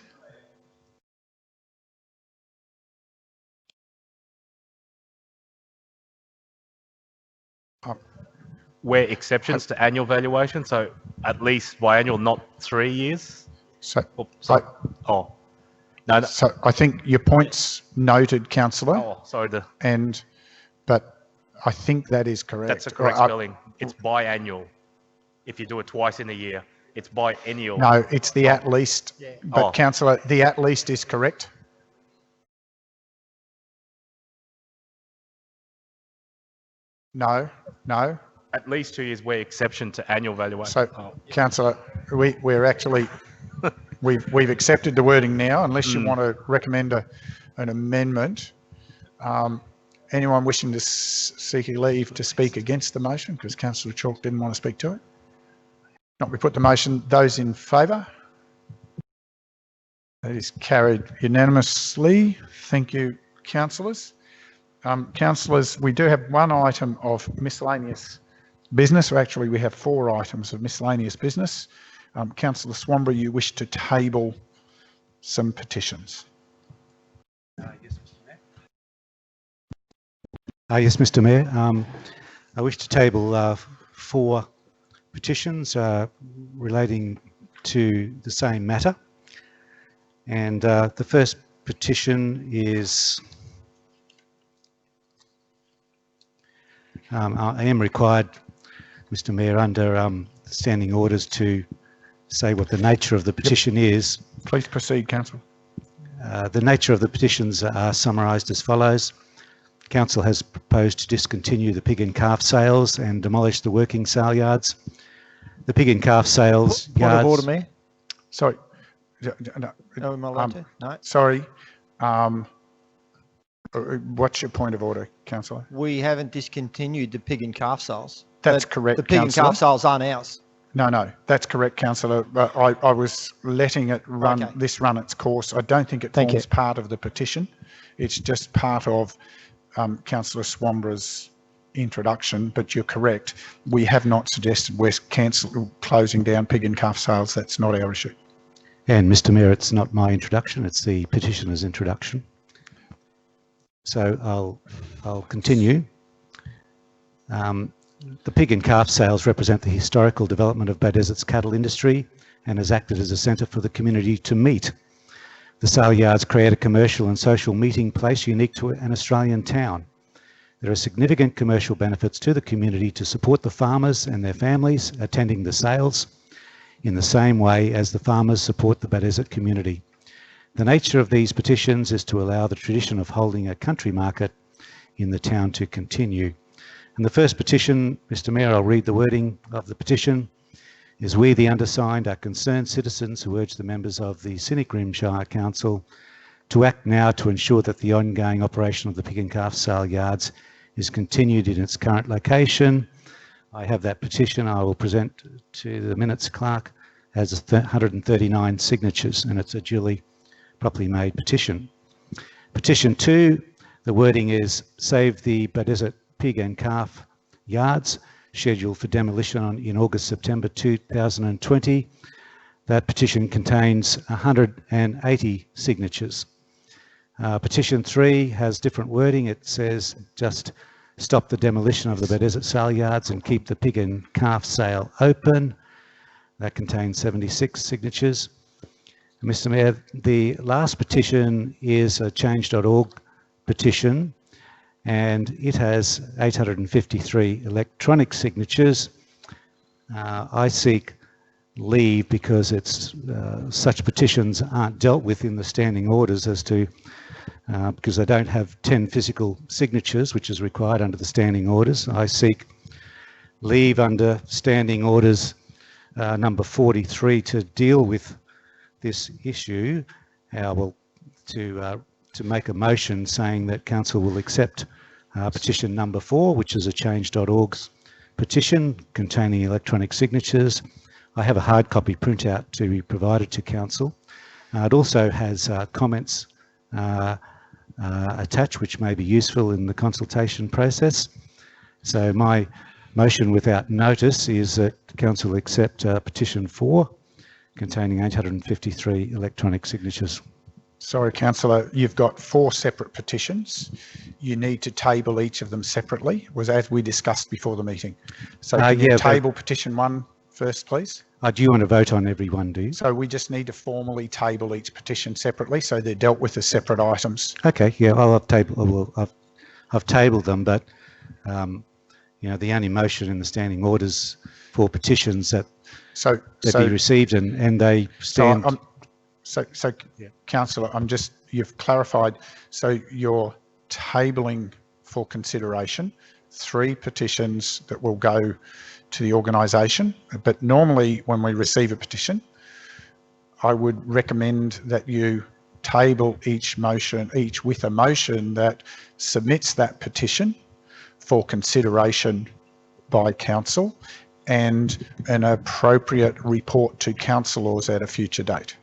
H: Where exceptions to annual valuation, so at least biannual, not 3 years.
A: So,
H: No.
A: So I think your point's noted, Councillor.
H: Oh, sorry.
A: But I think that is correct.
H: That's the correct spelling. It's biannual. If you do it twice in a year, it's biennial.
A: No, it's the at least.
H: Yeah.
A: But Councillor, the at least is correct. No.
H: At least 2 years where exception to annual valuation.
A: So, Councillor, we're actually, we've accepted the wording now, unless you want to recommend an amendment. Anyone wishing to seek a leave to speak against the motion, because Councillor Chalk didn't want to speak to it? Not, we put the motion. Those in favour? That is carried unanimously. Thank you, councillors. Councillors, we do have one item of miscellaneous business, or actually we have 4 items of miscellaneous business. Councillor Swanborough, you wish to table some petitions.
C: Yes, Mr. Mayor. I wish to table 4 petitions relating to the same matter. And the first petition is, I am required, Mr. Mayor, under standing orders to say what the nature of the petition is.
A: Please proceed, Councillor.
C: The nature of the petitions are summarised as follows. Council has proposed to discontinue the pig and calf sales and demolish the working sale yards. The pig and calf sales
E: Point
C: yards...
E: of order, Mayor.
A: Sorry.
E: No, am I allowed to? No.
A: Sorry. What's your point of order, Councillor?
E: We haven't discontinued the pig and calf sales.
A: That's correct,
E: The pig and
A: Councillor.
E: calf sales aren't ours.
A: No, that's correct, councillor. But I was letting it run,
E: Okay.
A: this run its course. I don't think it
E: Thank
A: forms
E: you.
A: part of the petition. It's just part of Councillor Swanborough's introduction, but you're correct. We have not suggested we're closing down pig and calf sales. That's not our issue.
C: And Mr Mayor, it's not my introduction, it's the petitioner's introduction. So I'll continue. The pig and calf sales represent the historical development of Beaudesert's cattle industry and has acted as a centre for the community to meet. The sale yards create a commercial and social meeting place unique to an Australian town. There are significant commercial benefits to the community to support the farmers and their families attending the sales in the same way as the farmers support the Beaudesert community. The nature of these petitions is to allow the tradition of holding a country market in the town to continue. And the first petition, Mr Mayor, I'll read the wording of the petition, is we, the undersigned, are concerned citizens who urge the members of the Scenic Shire Council to act now to ensure that the ongoing operation of the pig and calf sale yards is continued in its current location. I have that petition. I will present to the minutes clerk as 139 signatures, and it's a duly properly made petition. Petition 2, the wording is save the Beaudesert pig and calf yards, scheduled for demolition in August-September 2020. That petition contains 180 signatures. Petition 3 has different wording. It says just stop the demolition of the Beaudesert sale yards and keep the pig and calf sale open. That contains 76 signatures. Mr Mayor, the last petition is a change.org petition, and it has 853 electronic signatures. I seek leave because it's such petitions aren't dealt with in the standing orders as to because they don't have 10 physical signatures, which is required under the standing orders. I seek leave under standing orders number 43 to deal with this issue. To make a motion saying that council will accept petition number 4, which is a change.org's petition containing electronic signatures. I have a hard copy printout to be provided to council. It also has comments attached, which may be useful in the consultation process. So my motion without notice is that council accept petition 4 containing 853 electronic signatures.
A: Sorry, councillor, you've got 4 separate petitions. You need to table each of them separately, was as we discussed before the meeting. So can you table petition 1 first, please?
C: Do you want to vote on every one, do you?
A: So we just need to formally table each petition separately, so they're dealt with as separate items.
C: Okay, yeah, I've tabled them, but you know, the only motion in the standing orders for petitions that be received and they stand.
A: So councillor, you've clarified. So you're tabling for consideration 3 petitions that will go to the organisation, but normally when we receive a petition, I would recommend that you table each with a motion that submits that petition for consideration by council and an appropriate report to councillors at a future date.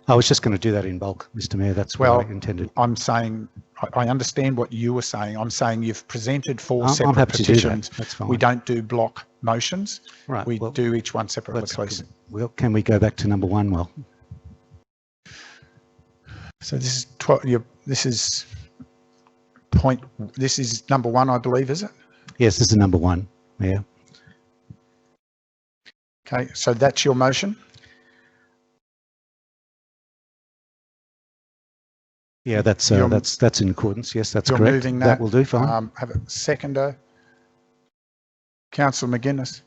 C: I was just going to do that in bulk, Mr Mayor. That's what I intended.
A: I'm saying, I understand what you were saying. I'm saying you've presented 4 separate
C: I'm happy
A: petitions.
C: To do that. That's fine.
A: We don't do block motions.
C: Right.
A: We do each one separately, please.
C: Well, can we go back to number 1, Well?
A: So this is number 1, I believe, is it?
C: Yes, this is number 1, yeah.
A: Okay, so that's your motion?
C: Yeah, that's in accordance. Yes, that's correct.
A: Moving
C: that will do fine.
A: Have a seconder. Councillor McGuinness.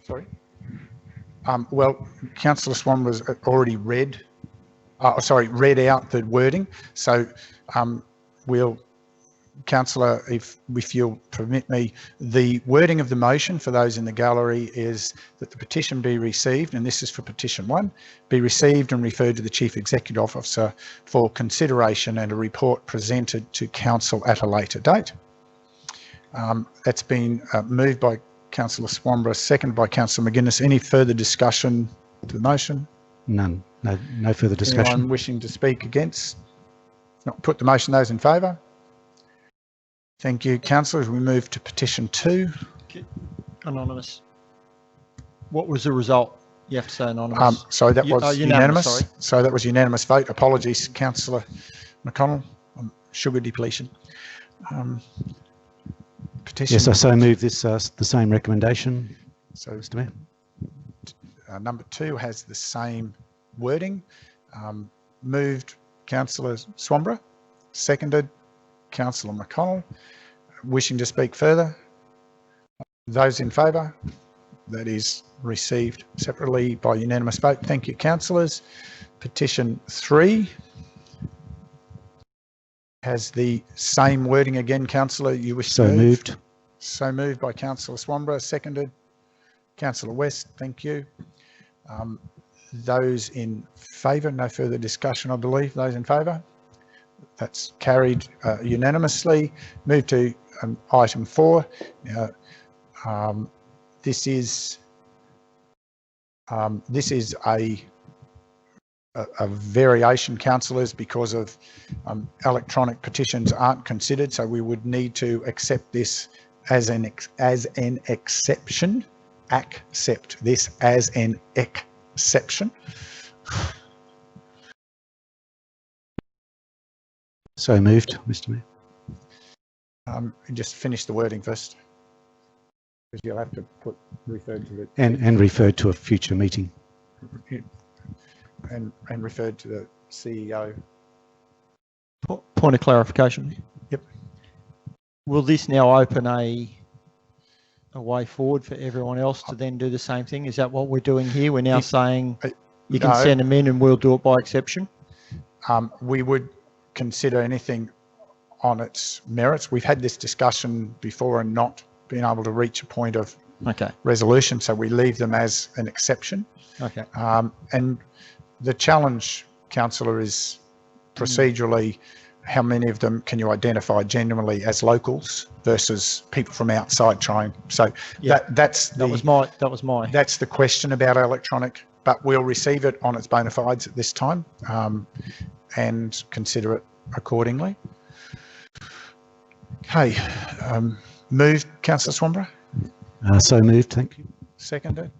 A: Sorry. Well, Councillor Swan was already read out the wording. So Councillor, if you'll permit me, the wording of the motion for those in the gallery is that the petition be received, and this is for petition 1, be received and referred to the Chief Executive Officer for consideration and a report presented to council at a later date. That's been moved by Councillor Swanborough, seconded by Councillor McGuinness. Any further discussion to the motion?
C: None. No further discussion.
A: Anyone wishing to speak against? If not, put the motion. Those in favour? Thank you, councillors. We move to petition 2.
E: Anonymous. What was the result? You have to say anonymous.
A: Sorry, that was unanimous.
E: Sorry.
A: So that was unanimous vote. Apologies, Councillor McConnell. Sugar depletion. Petition.
C: Yes, I so move this the same recommendation.
A: So,
C: Mr. Mayor.
A: number 2 has the same wording. Moved Councillor Swanborough, seconded Councillor McConnell. Wishing to speak further? Those in favour? That is received separately by unanimous vote. Thank you, councillors. Petition 3 has the same wording again. Councillor, you wish to
C: So
A: move?
C: moved.
A: So moved by Councillor Swanborough, seconded. Councillor West, thank you. Those in favour? No further discussion, I believe. Those in favour? That's carried unanimously. Move to item 4. Now, this is a variation, councillors, because of electronic petitions aren't considered, so we would need to accept this as an exception. Accept this as an exception.
C: So moved, Mr. Mayor.
A: Just finish the wording first, because you'll have to put referred to it
C: And referred to a future meeting.
A: and referred to the CEO.
E: Point of clarification.
A: Yep.
E: Will this now open a way forward for everyone else to then do the same thing? Is that what we're doing here? We're now saying you can send them in and we'll do it by exception?
A: We would consider anything on its merits. We've had this discussion before and not been able to reach a point of resolution, so we leave them as an exception.
E: Okay.
A: And the challenge, councillor, is procedurally how many of them can you identify genuinely as locals versus people from outside trying. So that's the question about electronic, but we'll receive it on its bona fides at this time and consider it accordingly. Okay, moved, Councillor Swanborough.
C: So moved, thank you.
A: Seconded.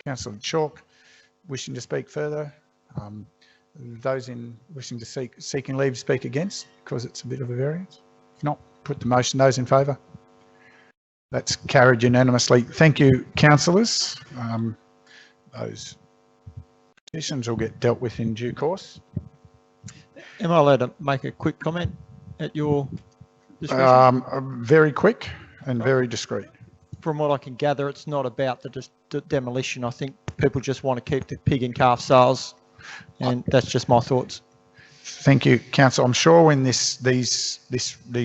A: Councillor Chalk, wishing to speak further. Those in wishing to seeking leave to speak against, because it's a bit of a variance. If not, put the motion. Those in favour? That's carried unanimously. Thank you, councillors. Those petitions will get dealt with in due course.
E: Am I allowed to make a quick comment at your discretion?
A: Very quick and very discreet.
E: From what I can gather, it's not about the demolition. I think people just want to keep the pig and calf sales, and that's just my thoughts.
A: Thank you, council. I'm sure when these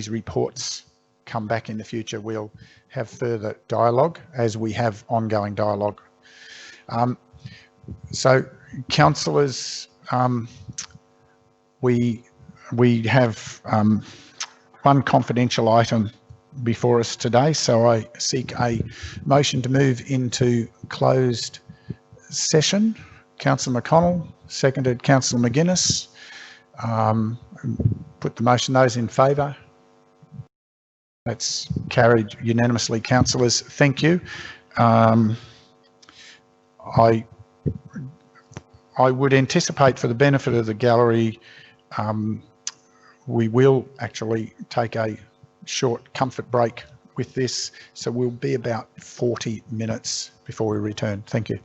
A: reports come back in the future, we'll have further dialogue, as we have ongoing dialogue. So, councillors, we have one confidential item before us today, so I seek a motion to move into closed session. Councillor McConnell, seconded Councillor McGuinness. Put the motion. Those in favour? That's carried unanimously, councillors. Thank you. I would anticipate, for the benefit of the gallery, we will actually take a short comfort break with this, so we'll be about 40 minutes before we return. Thank you.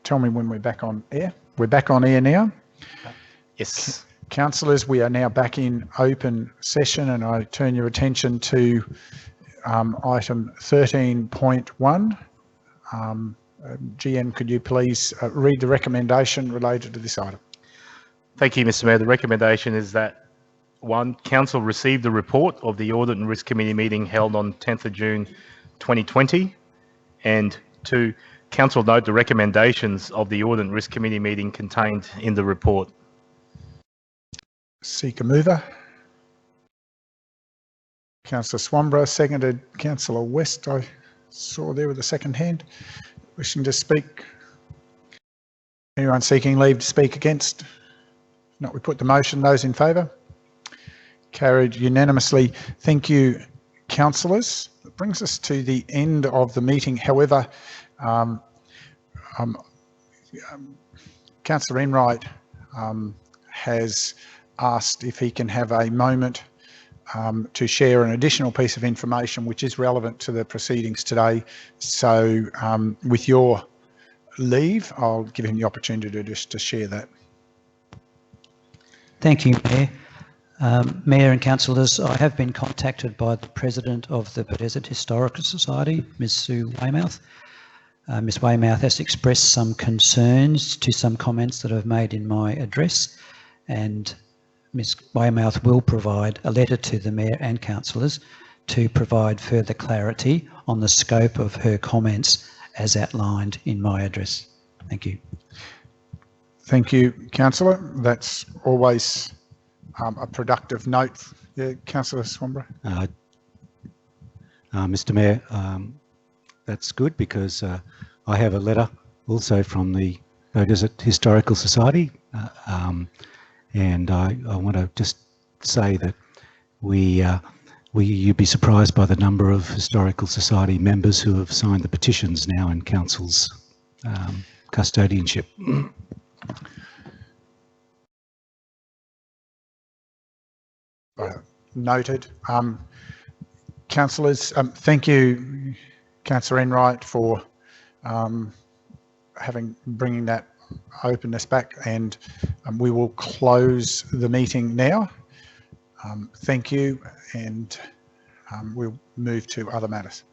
A: Tell me when we're back on air. We're back on air now.
H: Yes.
A: Councillors, we are now back in open session, and I turn your attention to item 13.1. GM, could you please read the recommendation related to this item?
H: Thank you, Mr. Mayor. The recommendation is that 1, Council received the report of the Audit and Risk Committee meeting held on 10th of June 2020, and 2, Council note the recommendations of the Audit and Risk Committee meeting contained in the report.
A: Seek a mover. Councillor Swanborough, seconded Councillor West, I saw there with the second hand. Wishing to speak? Anyone seeking leave to speak against? If not, we put the motion. Those in favour? Carried unanimously. Thank you, councillors. That brings us to the end of the meeting. However, Councillor Enright has asked if he can have a moment to share an additional piece of information which is relevant to the proceedings today. So with your leave, I'll give him the opportunity to share that.
D: Thank you, Mayor. Mayor and councillors, I have been contacted by the President of the Desert Historical Society, Ms. Sue Weymouth. Ms. Weymouth has expressed some concerns to some comments that I've made in my address, and Ms. Weymouth will provide a letter to the Mayor and councillors to provide further clarity on the scope of her comments as outlined in my address. Thank you.
A: Thank you, Councillor. That's always a productive note. Yeah, Councillor Swanborough.
C: Mr. Mayor, that's good because I have a letter also from the Desert Historical Society, and I want to just say that you'd be surprised by the number of Historical Society members who have signed the petitions now in Council's custodianship.
A: Noted. Councillors, thank you, Councillor Enright, for bringing that openness back, and we will close the meeting now. Thank you, and we'll move to other matters.